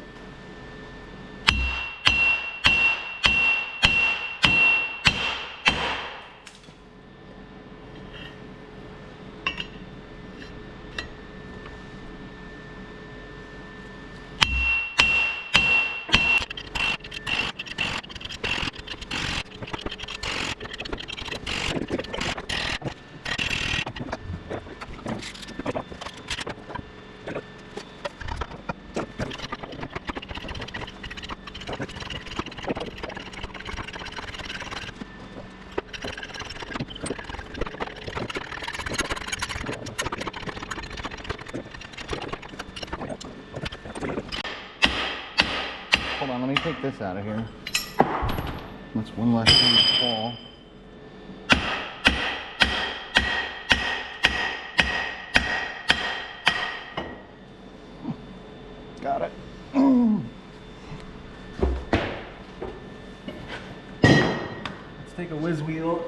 take this out of here. That's one less thing to fall. Got it. Let's take a whiz wheel.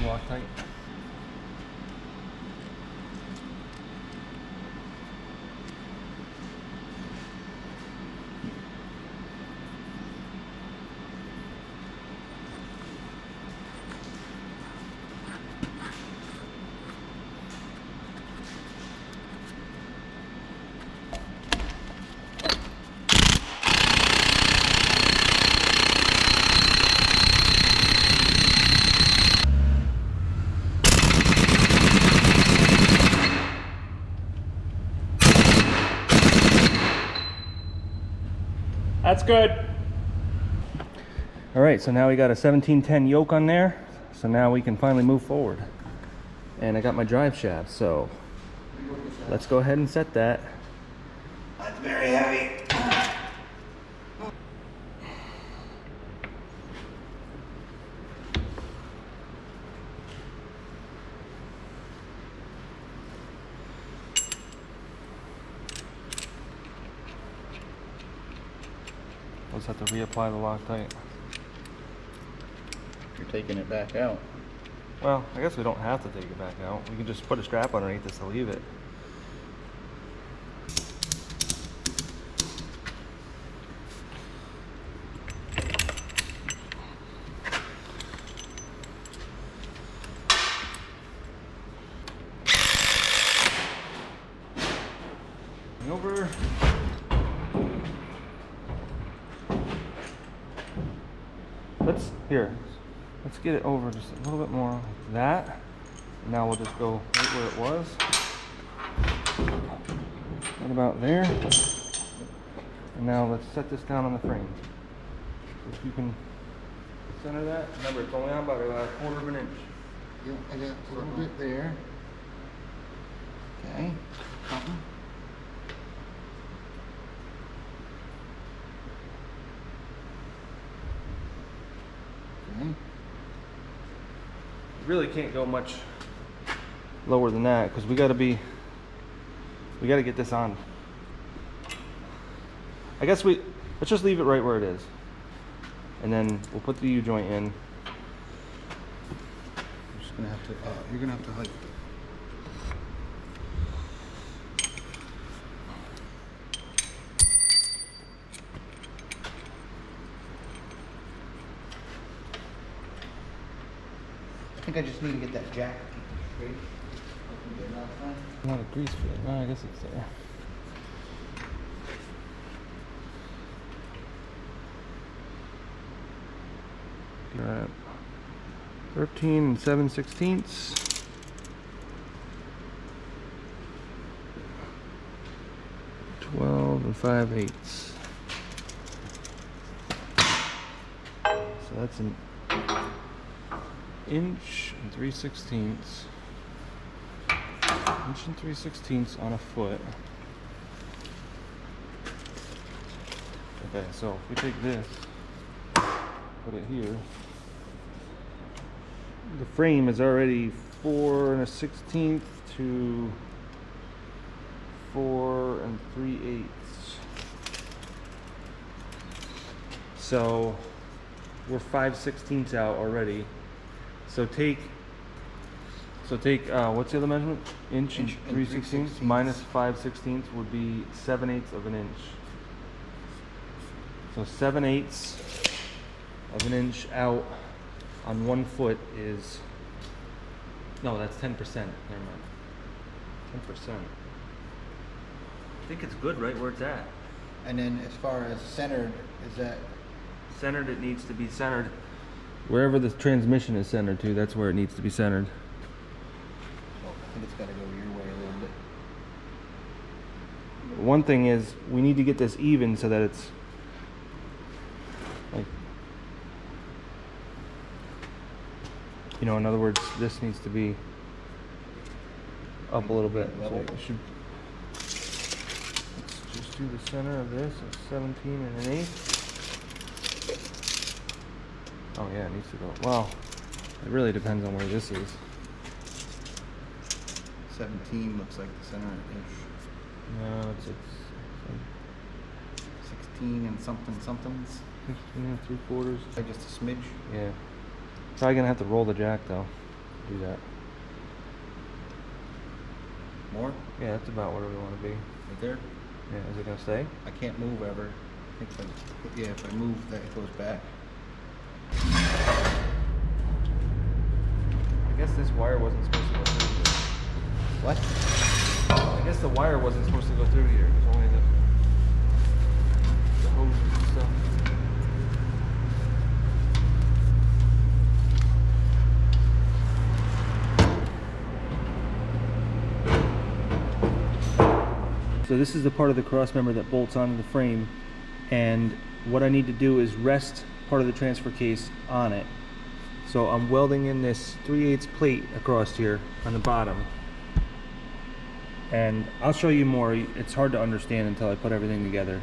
Loctite. That's good. All right, so now we got a 1710 yoke on there. So now we can finally move forward. And I got my drive shaft, so let's go ahead and set that. That's very heavy. We'll just have to reapply the Loctite. You're taking it back out. Well, I guess we don't have to take it back out. We can just put a strap underneath this to leave it. Over. Let's get it over just a little bit more like that. Now we'll just go right where it was. Right about there. And now let's set this down on the frame. So if you can center that, remember it's only on about a quarter of an inch. Yeah, I got a little bit there. Okay. Something. Okay. You really can't go much lower than that because we got to get this on. I guess let's just leave it right where it is, and then we'll put the U-joint in. I'm just gonna have to. You're gonna have to like. I think I just need to get that jack straight. Not a grease fit. No, I guess it's there. You're at 13 7/16. And 5/8. So that's an inch and 3/16. Inch and 3/16 on a foot. Okay, so if we take this, put it here. The frame is already 4 1/16 to 4 3/8. So we're 5/16 out already. So take what's the other measurement? Inch and Inch and 3/16 3/16 minus 5/16 would be 7/8 of an inch. So 7/8 of an inch out on 1 foot is, no, that's 10%. Never mind. 10%. I think it's good right where it's at. And then as far as centered, is that, Centered, it needs to be centered. Wherever the transmission is centered to, that's where it needs to be centered. oh, I think it's gotta go your way a little bit. One thing is, we need to get this even so that it's like, you know, in other words, this needs to be up a little bit. So Level. it should, let's just do the center of this at 17 1/8. Oh yeah, it needs to go, well, it really depends on where this is. 17 looks like the center-ish. No, it's 16 and somethings. 16 3/4. Just a smidge. Yeah. Probably gonna have to roll the jack though. Do that. More? Yeah, that's about where we want to be. Right there? Yeah, is it gonna stay? I can't move ever. I think if I move, that it goes back. I guess this wire wasn't supposed to go through here. What? I guess the wire wasn't supposed to go through here. It was only the hose and stuff. So this is the part of the crossmember that bolts onto the frame, and what I need to do is rest part of the transfer case on it. So I'm welding in this 3/8 plate across here on the bottom, and I'll show you more. It's hard to understand until I put everything together.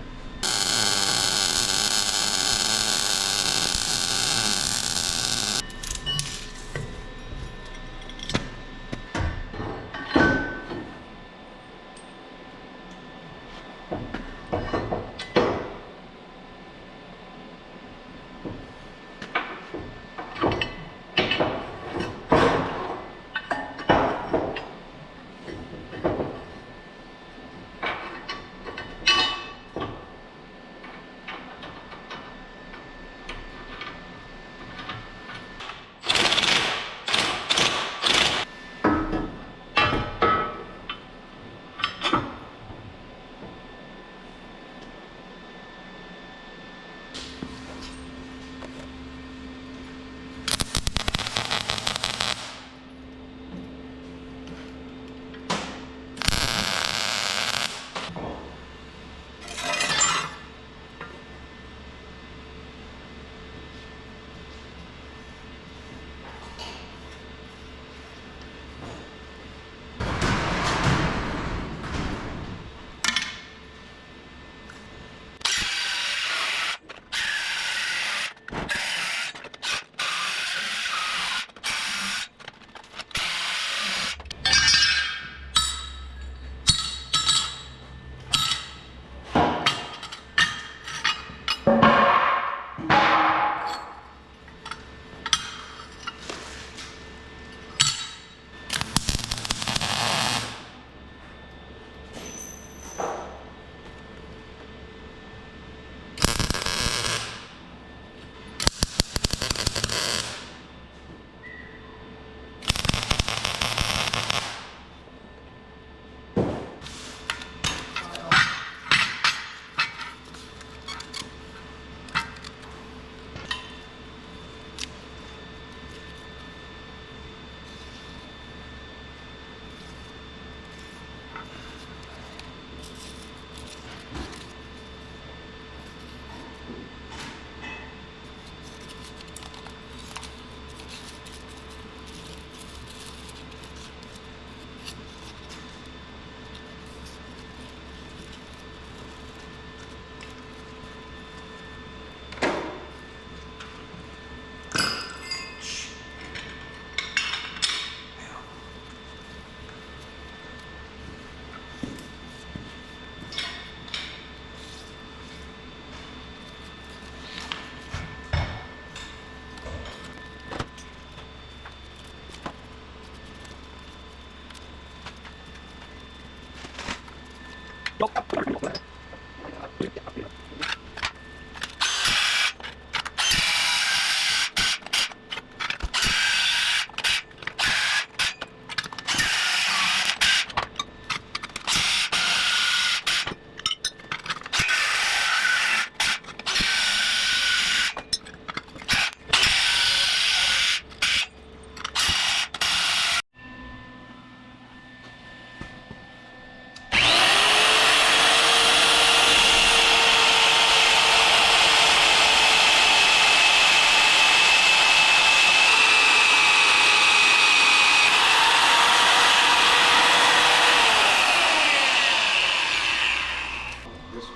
This one.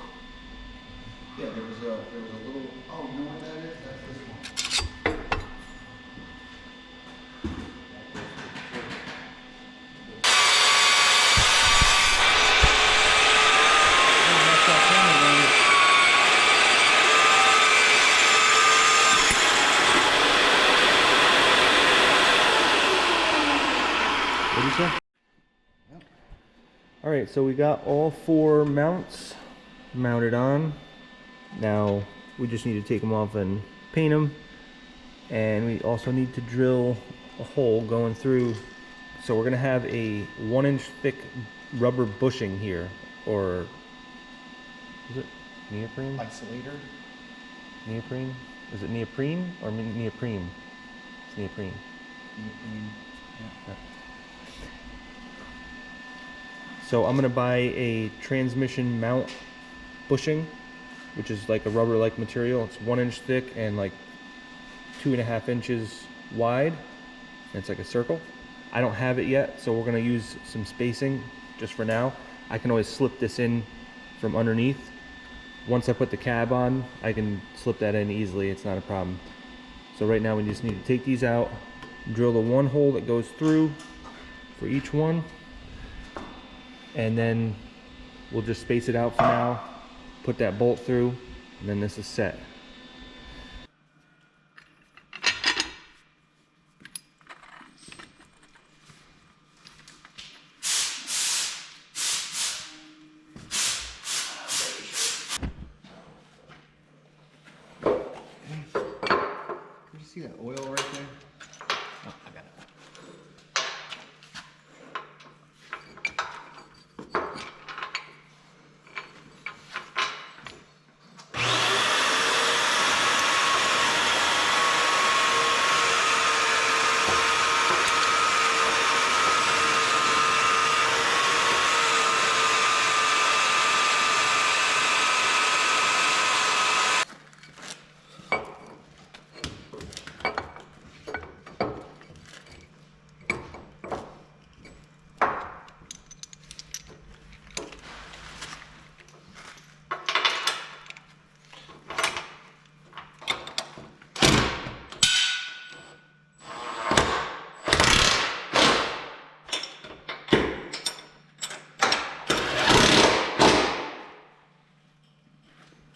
Yeah, there was a little, oh, you know what that is? That's this one. What did you say? All right, so we got all 4 mounts mounted on. Now we just need to take them off and paint them. And we also need to drill a hole going through. So we're gonna have a 1-inch thick rubber bushing here, or is it neoprene? Isolator. Neoprene? Is it neoprene or neoprene? It's neoprene. Yeah. So I'm gonna buy a transmission mount bushing, which is like a rubber-like material. It's 1-inch thick and like 2.5 inches wide. And it's like a circle. I don't have it yet, so we're gonna use some spacing just for now. I can always slip this in from underneath. Once I put the cab on, I can slip that in easily. It's not a problem. So right now we just need to take these out, drill the 1 hole that goes through for each one, and then we'll just space it out for now, put that bolt through, and then this is set. You see that oil right there? Oh, I got it.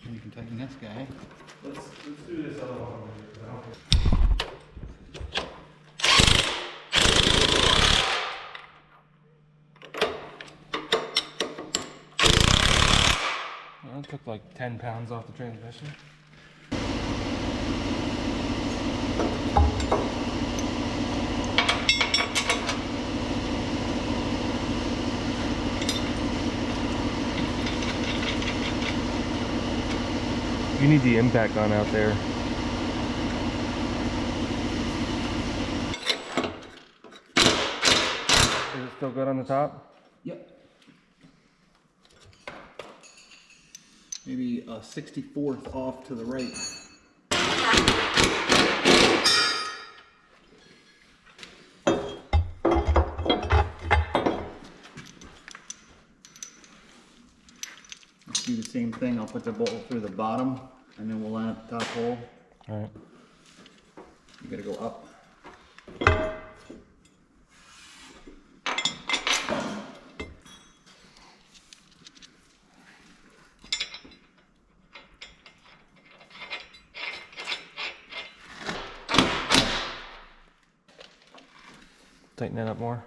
You can tighten this guy. Let's do this other one. Well, it took like 10 pounds off the transmission. You need the impact on out there. Is it still good on the top? Yep. Maybe a 64th off to the right. Let's do the same thing. I'll put the bolt through the bottom and then we'll line up the top hole. All right. You gotta go up. Tighten that up more.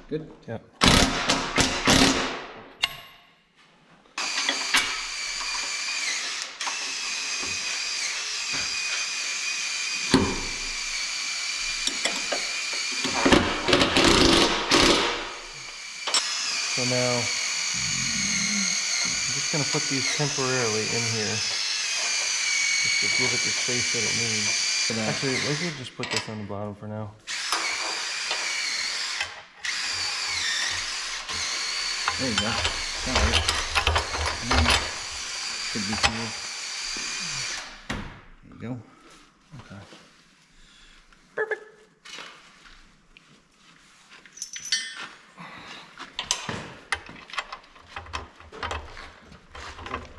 Good. Yep. now I'm just gonna put these temporarily in here, just to give it the space that it needs. Actually, we could just put this on the bottom for now. There you go. All right. Should be cool. There you go. Okay. Perfect.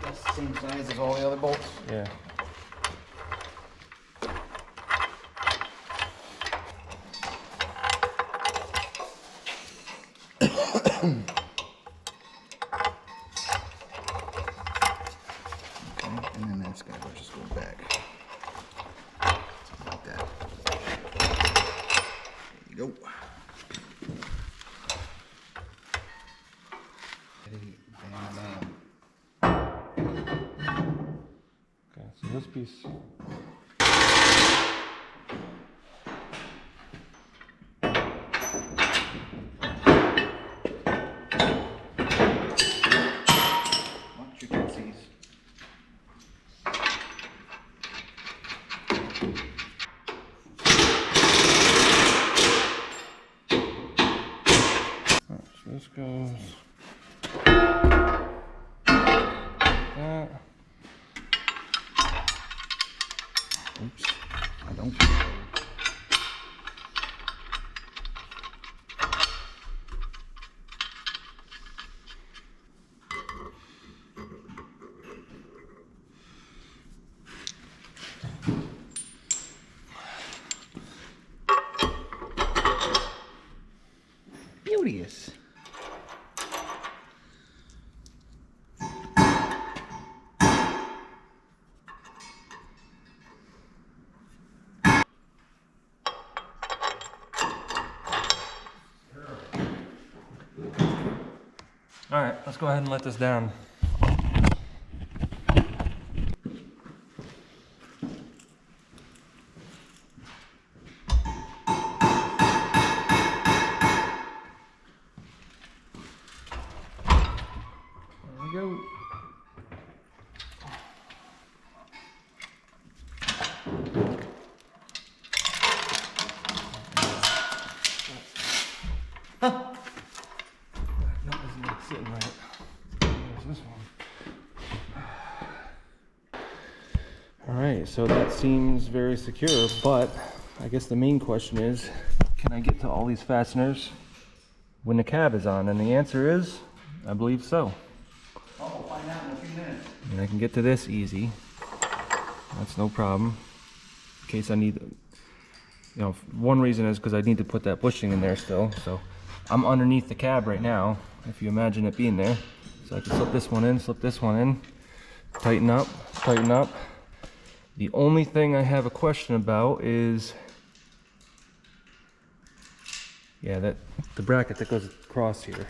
That's the same size as all the other bolts? Yeah. Okay, and then that's gonna just go back. Something like that. There you go. Bam, bam. Okay, so this piece. Watch your tootsies. Alright, so this goes like that. Oops. I don't. Beauteous. Alright, let's go ahead and let this down. There we go. That isn't like sitting right. There's this one. Alright, so that seems very secure, but I guess the main question is, can I get to all these fasteners when the cab is on? And the answer is, I believe so. Oh, we'll find out in a few minutes. And I can get to this easy. That's no problem. In case I need, one reason is because I need to put that bushing in there still. So I'm underneath the cab right now, if you imagine it being there. So I can slip this one in, tighten up, tighten up. The only thing I have a question about is, yeah, that the bracket that goes across here.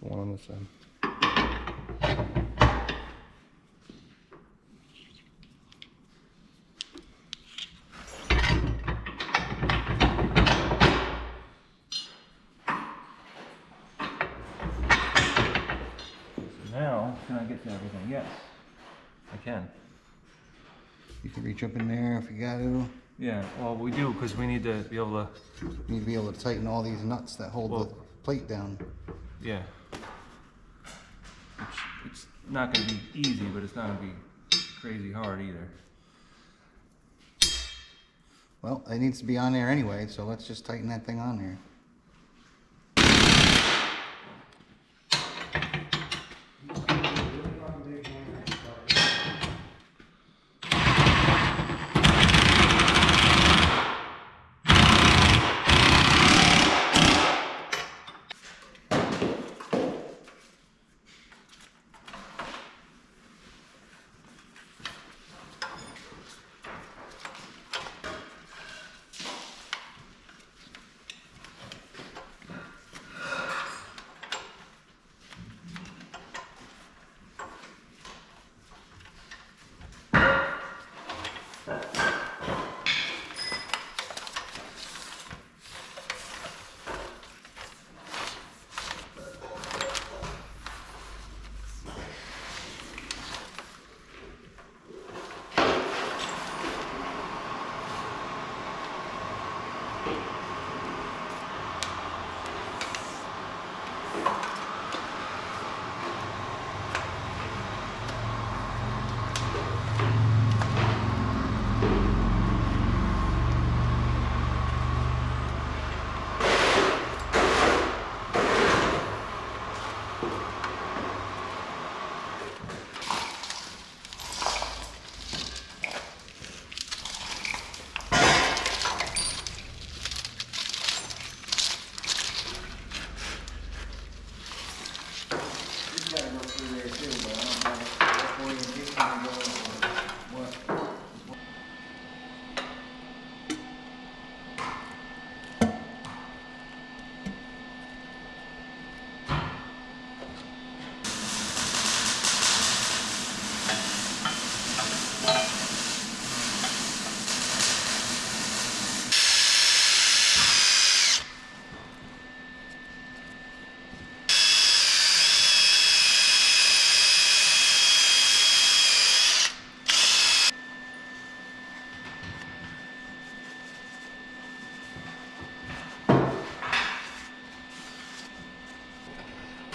One on this side. So now, can I get to everything? Yes, I can. You can reach up in there if you got to. Yeah, well, we do because we need to be able to. You need to be able to tighten all these nuts that hold the plate down. Yeah. It's not going to be easy, but it's not going to be crazy hard either. Well, it needs to be on there anyway, so let's just tighten that thing on there.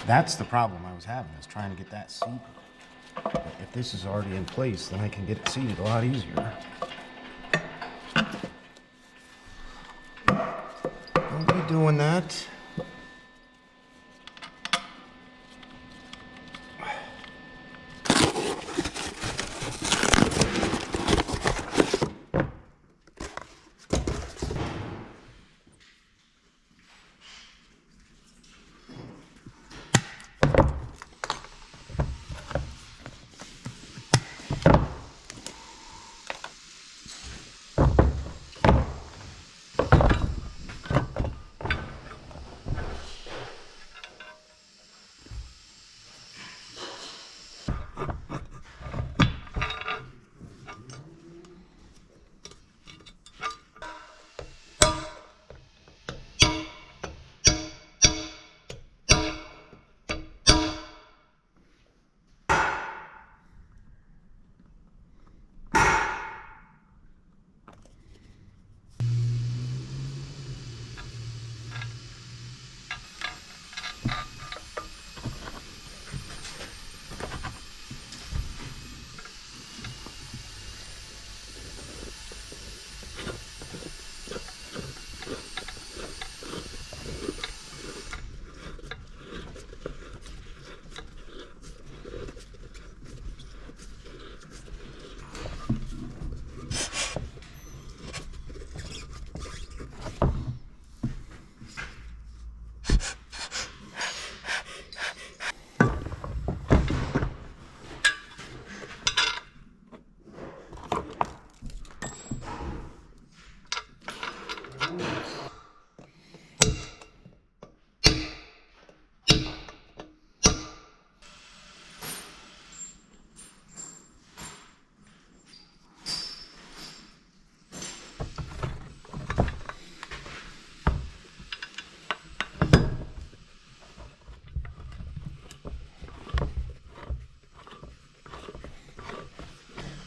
That's the problem I was having, is trying to get that seated. But if this is already in place, then I can get it seated a lot easier. Don't be doing that.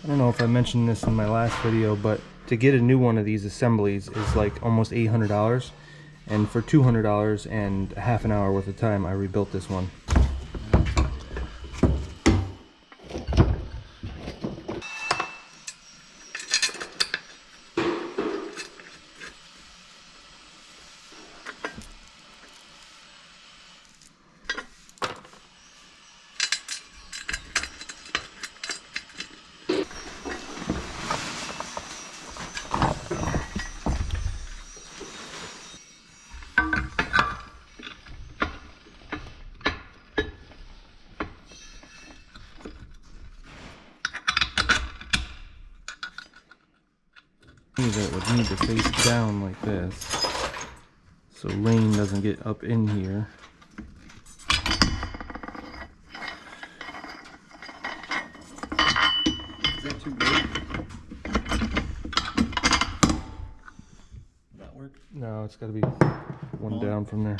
I don't know if I mentioned this in my last video, but to get a new one of these assemblies is like almost $800, and for $200 and a half an hour worth of time, I rebuilt this one. That would need to face down like this so rain doesn't get up in here. Is that too big? Would that work? No, it's got to be one down from there.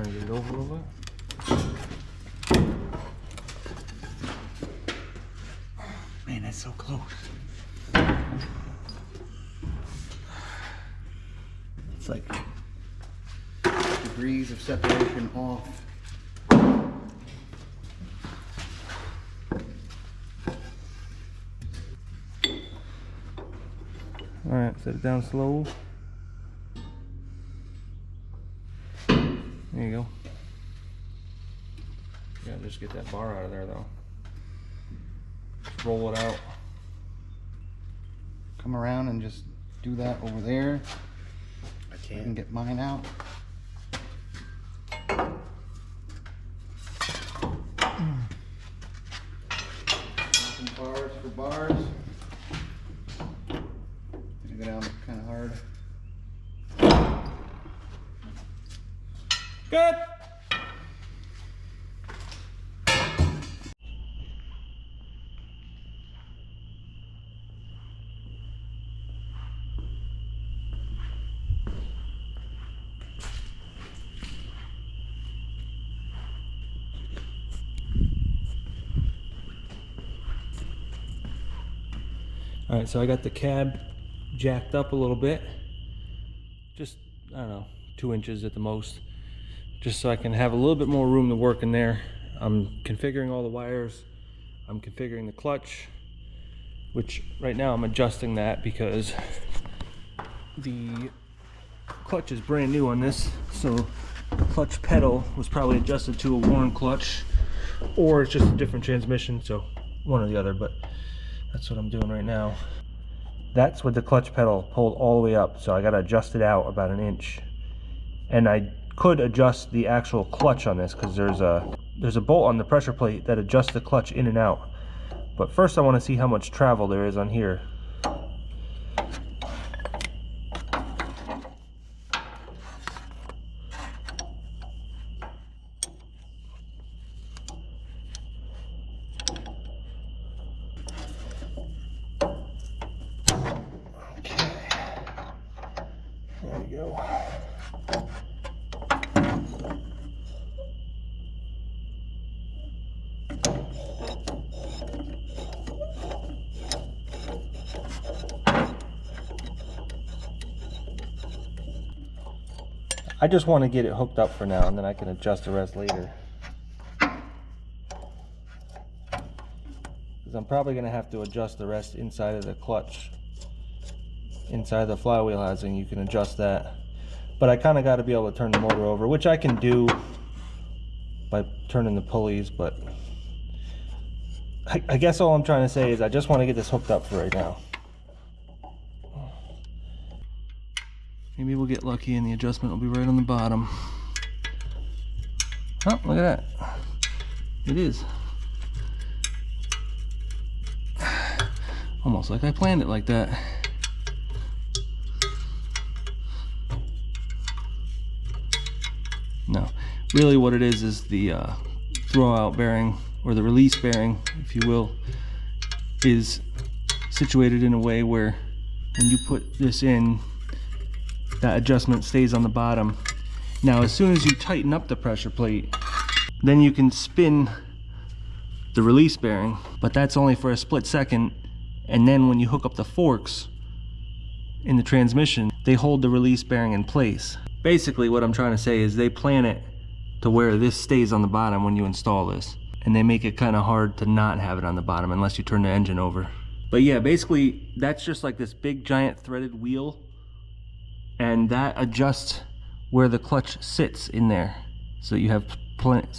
trying to get it over a little bit. Man, that's so close. It's like degrees of separation off. All right, set it down slow. There you go. Yeah, just get that bar out of there though. Just roll it out. Come around and just do that over there. I I can can't. get mine out. Some bars for bars. Gonna go down kind of hard. Good. All right, so I got the cab jacked up a little bit. Just, I don't know, 2 inches at the most. Just so I can have a little bit more room to work in there. I'm configuring all the wires. I'm configuring the clutch, which right now I'm adjusting that because the clutch is brand new on this. So the clutch pedal was probably adjusted to a worn clutch, or it's just a different transmission, so one or the other, but that's what I'm doing right now. That's with the clutch pedal pulled all the way up, so I gotta adjust it out about 1 inch. And I could adjust the actual clutch on this because there's a bolt on the pressure plate that adjusts the clutch in and out. But first I want to see how much travel there is on here. There we go. I just want to get it hooked up for now, and then I can adjust the rest later. Because I'm probably going to have to adjust the rest inside of the clutch. Inside the flywheel housing, you can adjust that. But I kind of got to be able to turn the motor over, which I can do by turning the pulleys, but I guess all I'm trying to say is I just want to get this hooked up for right now. Maybe we'll get lucky and the adjustment will be right on the bottom. Oh, look at that. It is. Almost like I planned it like that. No, really what it is the throwout bearing, or the release bearing, if you will, is situated in a way where when you put this in, that adjustment stays on the bottom. Now as soon as you tighten up the pressure plate, then you can spin the release bearing, but that's only for a split second, and then when you hook up the forks in the transmission, they hold the release bearing in place. Basically what I'm trying to say is they plan it to where this stays on the bottom when you install this, and they make it kind of hard to not have it on the bottom unless you turn the engine over. But yeah, basically that's just like this big giant threaded wheel, and that adjusts where the clutch sits in there, so you have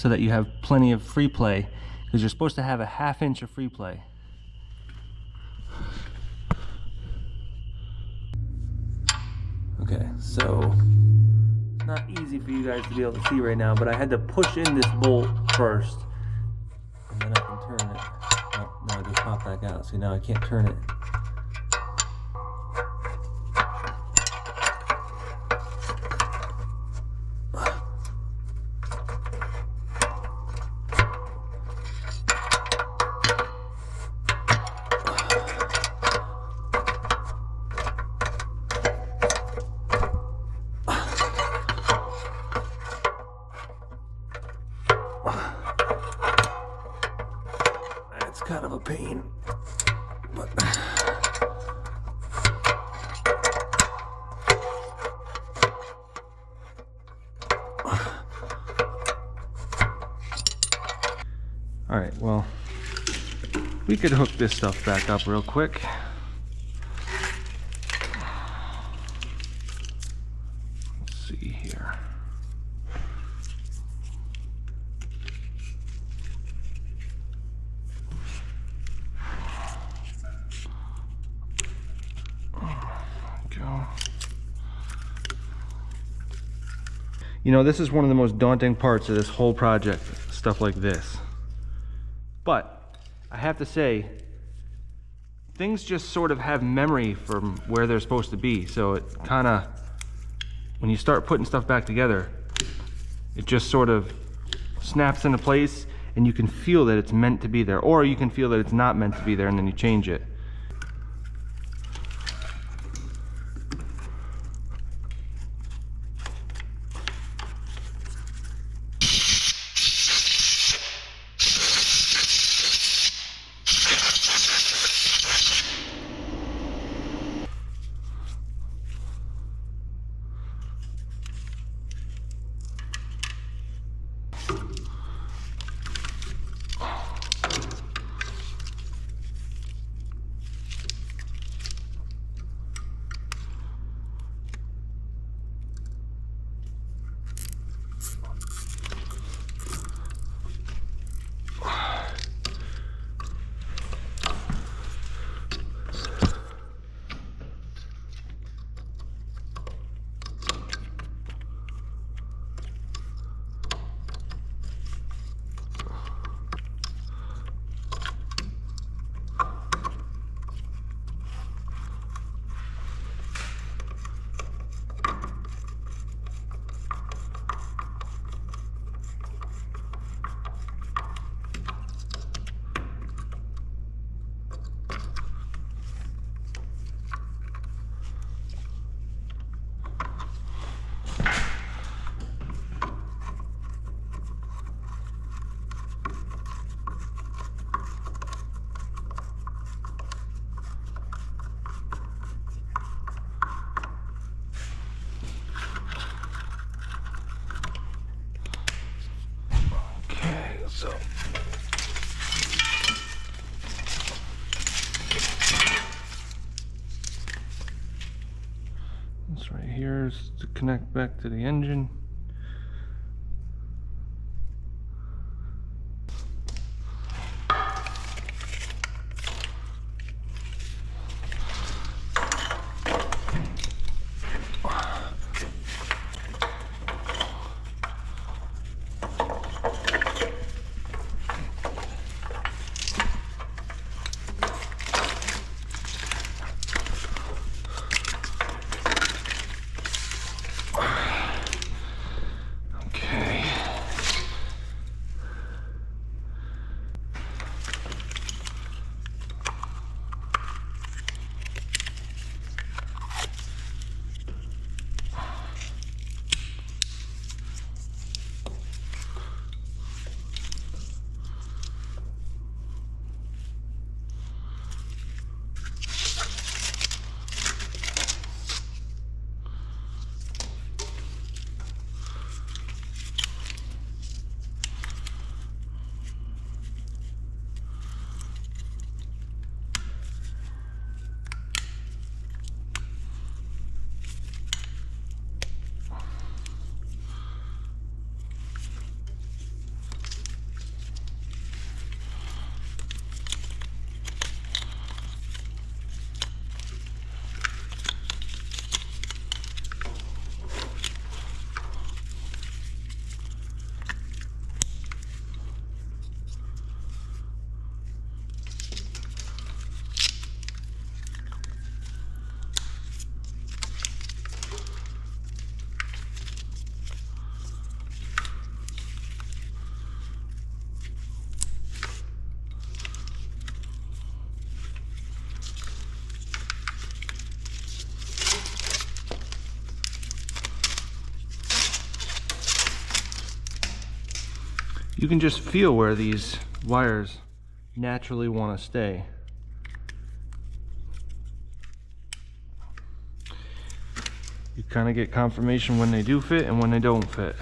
that you have plenty of free play, because you're supposed to have a 1/2 inch of free play. Okay, so not easy for you guys to be able to see right now, but I had to push in this bolt first, and then I can turn it. Oh, now I just pop back out. See, now I can't turn it. We could hook this stuff back up real quick. Let's see here. Go. You know, this is one of the most daunting parts of this whole project, stuff like this. But I have to say, things just sort of have memory from where they're supposed to be. So it kind of, when you start putting stuff back together, it just sort of snaps into place and you can feel that it's meant to be there. Or you can feel that it's not meant to be there and then you change it. So this right here is to connect back to the engine. You can just feel where these wires naturally want to stay. You kind of get confirmation when they do fit and when they don't fit.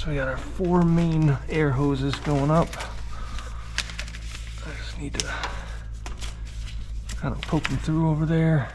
So we got our 4 main air hoses going up. I just need to kind of poke them through over there.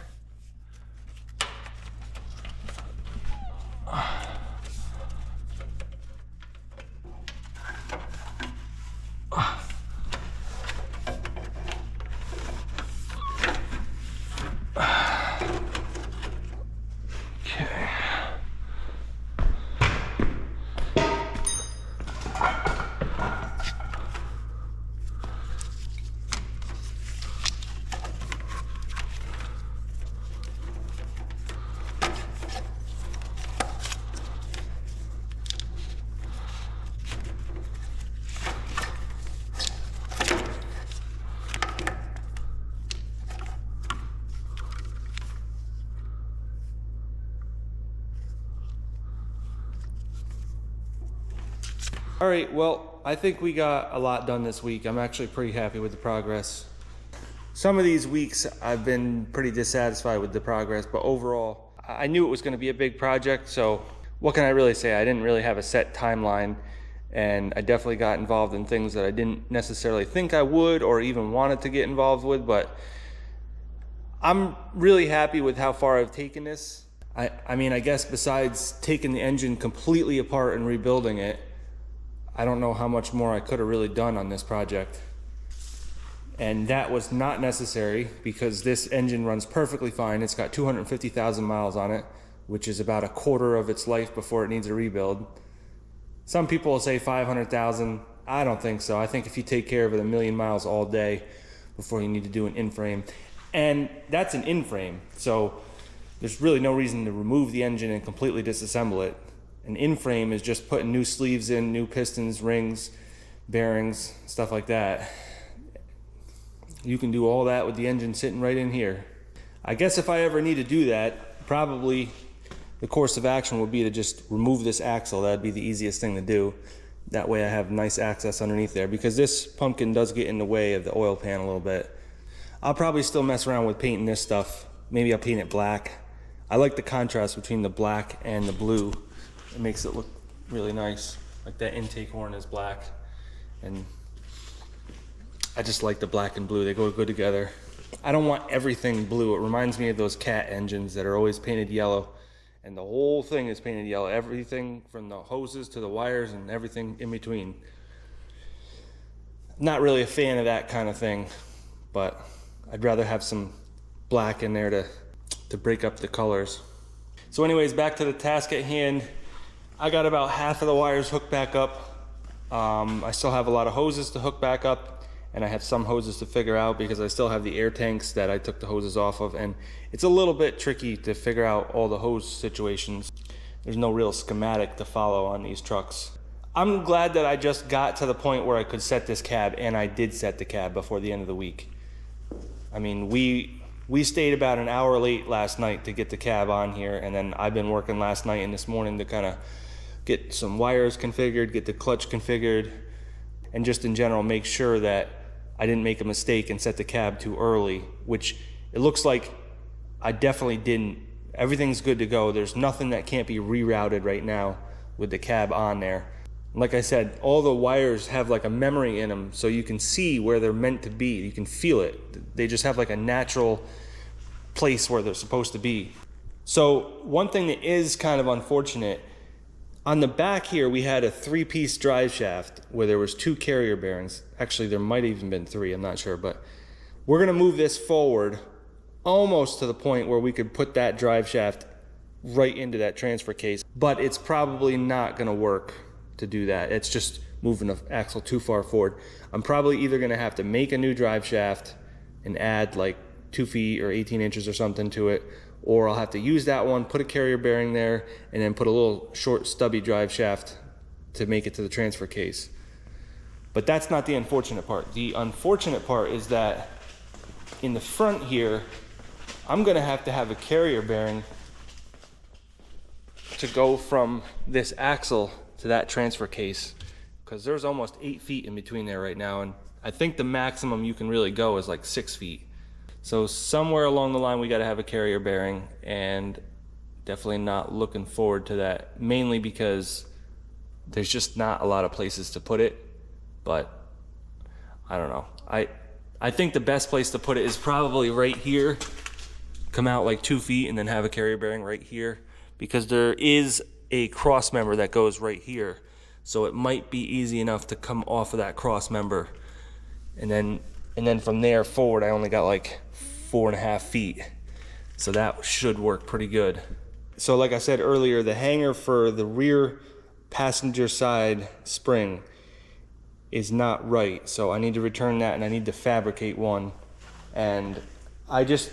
All right, well, I think we got a lot done this week. I'm actually pretty happy with the progress. Some of these weeks I've been pretty dissatisfied with the progress, but overall, I knew it was gonna be a big project, so what can I really say? I didn't really have a set timeline, and I definitely got involved in things that I didn't necessarily think I would or even wanted to get involved with, but I'm really happy with how far I've taken this. I mean, I guess besides taking the engine completely apart and rebuilding it, I don't know how much more I could have really done on this project. And that was not necessary because this engine runs perfectly fine. It's got 250,000 miles on it, which is about a quarter of its life before it needs a rebuild. Some people will say 500,000. I don't think so. I think if you take care of it 1,000,000 miles all day before you need to do an in-frame. And that's an in-frame, so there's really no reason to remove the engine and completely disassemble it. An in-frame is just putting new sleeves in, new pistons, rings, bearings, stuff like that. You can do all that with the engine sitting right in here. I guess if I ever need to do that, probably the course of action would be to just remove this axle. That'd be the easiest thing to do. That way I have nice access underneath there, because this pumpkin does get in the way of the oil pan a little bit. I'll probably still mess around with painting this stuff. Maybe I'll paint it black. I like the contrast between the black and the blue. It makes it look really nice. Like that intake horn is black, and I just like the black and blue. They go good together. I don't want everything blue. It reminds me of those cat engines that are always painted yellow, and the whole thing is painted yellow. Everything from the hoses to the wires and everything in between. Not really a fan of that kind of thing, but I'd rather have some black in there to break up the colors. So anyways, back to the task at hand. I got about half of the wires hooked back up. I still have a lot of hoses to hook back up, and I have some hoses to figure out because I still have the air tanks that I took the hoses off of, and it's a little bit tricky to figure out all the hose situations. There's no real schematic to follow on these trucks. I'm glad that I just got to the point where I could set this cab, and I did set the cab before the end of the week. I mean, we stayed about an hour late last night to get the cab on here, and then I've been working last night and this morning to kind of get some wires configured, get the clutch configured, and just in general make sure that I didn't make a mistake and set the cab too early, which it looks like I definitely didn't. Everything's good to go. There's nothing that can't be rerouted right now with the cab on there. Like I said, all the wires have like a memory in them, so you can see where they're meant to be. You can feel it. They just have like a natural place where they're supposed to be. So one thing that is kind of unfortunate, on the back here we had a 3-piece drive shaft where there was 2 carrier bearings. Actually, there might have even been 3, I'm not sure, but we're gonna move this forward almost to the point where we could put that drive shaft right into that transfer case, but it's probably not gonna work to do that. It's just moving the axle too far forward. I'm probably either gonna have to make a new drive shaft and add like 2 feet or 18 inches or something to it, or I'll have to use that one, put a carrier bearing there, and then put a little short stubby drive shaft to make it to the transfer case. But that's not the unfortunate part. The unfortunate part is that in the front here, I'm gonna have to have a carrier bearing to go from this axle to that transfer case, because there's almost 8 feet in between there right now, and I think the maximum you can really go is like 6 feet. So somewhere along the line we got to have a carrier bearing, and definitely not looking forward to that, mainly because there's just not a lot of places to put it, but I don't know. I think the best place to put it is probably right here. Come out like 2 feet and then have a carrier bearing right here, because there is a cross member that goes right here. So it might be easy enough to come off of that cross member. And then from there forward, I only got like 4.5 feet. So that should work pretty good. So like I said earlier, the hanger for the rear passenger side spring is not right. So I need to return that and I need to fabricate one. And I just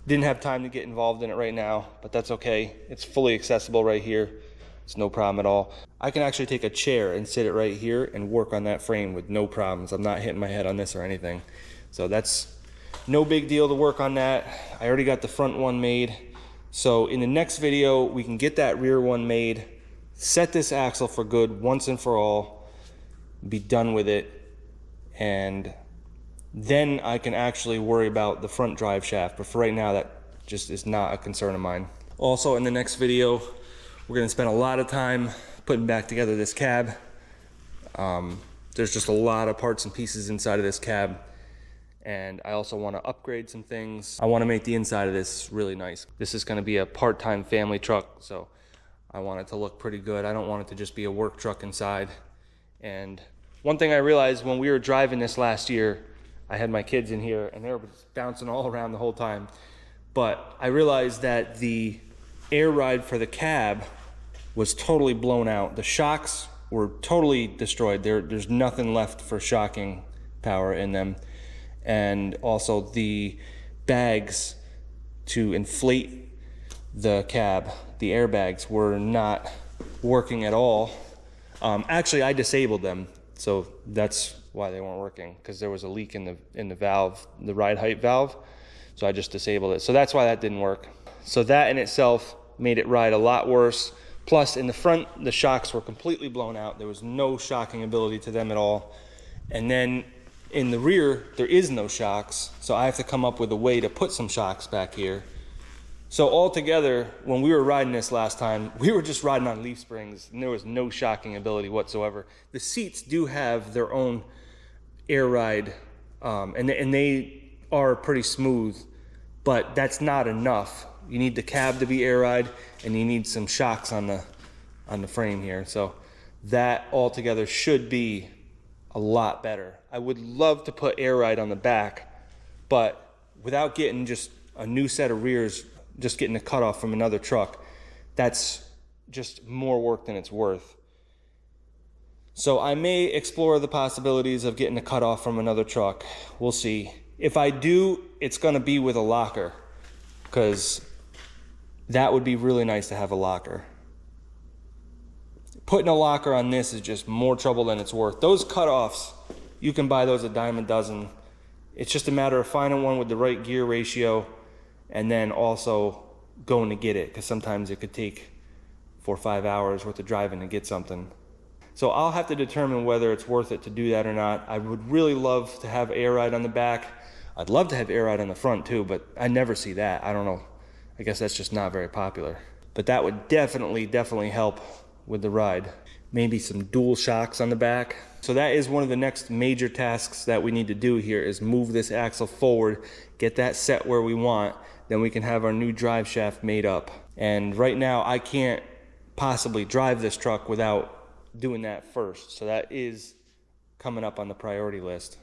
didn't have time to get involved in it right now, but that's okay. It's fully accessible right here. It's no problem at all. I can actually take a chair and sit it right here and work on that frame with no problems. I'm not hitting my head on this or anything. So that's no big deal to work on that. I already got the front one made. So in the next video, we can get that rear one made, set this axle for good once and for all, be done with it, and then I can actually worry about the front drive shaft. But for right now, that just is not a concern of mine. Also in the next video, we're gonna spend a lot of time putting back together this cab. There's just a lot of parts and pieces inside of this cab. And I also want to upgrade some things. I want to make the inside of this really nice. This is going to be a part-time family truck, so I want it to look pretty good. I don't want it to just be a work truck inside. And one thing I realized when we were driving this last year, I had my kids in here and they were bouncing all around the whole time. But I realized that the air ride for the cab was totally blown out. The shocks were totally destroyed. There's nothing left for shocking power in them. And also the bags to inflate the cab, the airbags, were not working at all. Actually, I disabled them, so that's why they weren't working, because there was a leak in the valve, the ride height valve. So I just disabled it. So that's why that didn't work. So that in itself made it ride a lot worse. Plus, in the front, the shocks were completely blown out. There was no shocking ability to them at all. And then in the rear, there is no shocks, so I have to come up with a way to put some shocks back here. So altogether, when we were riding this last time, we were just riding on leaf springs, and there was no shocking ability whatsoever. The seats do have their own air ride, and they are pretty smooth, but that's not enough. You need the cab to be air ride, and you need some shocks on the frame here. So that altogether should be a lot better. I would love to put air ride on the back, but without getting just a new set of rears, just getting a cutoff from another truck, that's just more work than it's worth. So I may explore the possibilities of getting a cutoff from another truck. We'll see. If I do, it's gonna be with a locker, because that would be really nice to have a locker. Putting a locker on this is just more trouble than it's worth. Those cutoffs, you can buy those a dime a dozen. It's just a matter of finding one with the right gear ratio and then also going to get it, because sometimes it could take 4 or 5 hours worth of driving to get something. So I'll have to determine whether it's worth it to do that or not. I would really love to have air ride on the back. I'd love to have air ride on the front too, but I never see that. I don't know. I guess that's just not very popular. But that would definitely help with the ride. Maybe some dual shocks on the back. So that is one of the next major tasks that we need to do here, is move this axle forward, get that set where we want, then we can have our new drive shaft made up. And right now I can't possibly drive this truck without doing that first. So that is coming up on the priority list.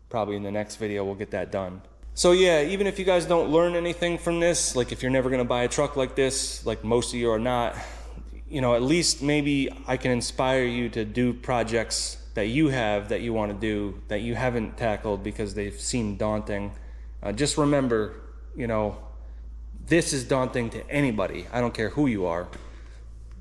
Probably in the next video we'll get that done. So yeah, even if you guys don't learn anything from this, like if you're never gonna buy a truck like this, like most of you are not, you know, at least maybe I can inspire you to do projects that you have that you want to do that you haven't tackled because they've seemed daunting. Just remember, you know, this is daunting to anybody. I don't care who you are.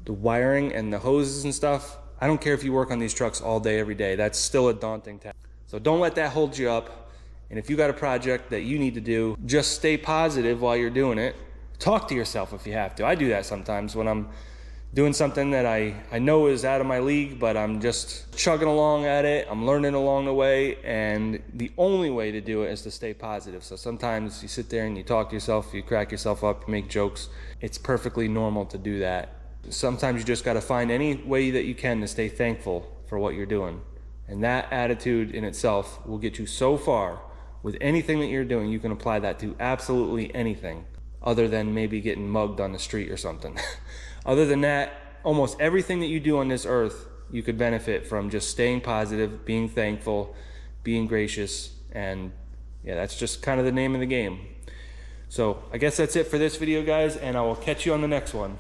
The wiring and the hoses and stuff, I don't care if you work on these trucks all day, every day. That's still a daunting task. So don't let that hold you up. And if you got a project that you need to do, just stay positive while you're doing it. Talk to yourself if you have to. I do that sometimes when I'm doing something that I know is out of my league, but I'm just chugging along at it. I'm learning along the way, and the only way to do it is to stay positive. So sometimes you sit there and you talk to yourself, you crack yourself up, you make jokes. It's perfectly normal to do that. Sometimes you just got to find any way that you can to stay thankful for what you're doing. And that attitude in itself will get you so far with anything that you're doing. You can apply that to absolutely anything other than maybe getting mugged on the street or something. Other than that, almost everything that you do on this earth, you could benefit from just staying positive, being thankful, being gracious, and yeah, that's just kind of the name of the game. So I guess that's it for this video, guys, and I will catch you on the next one.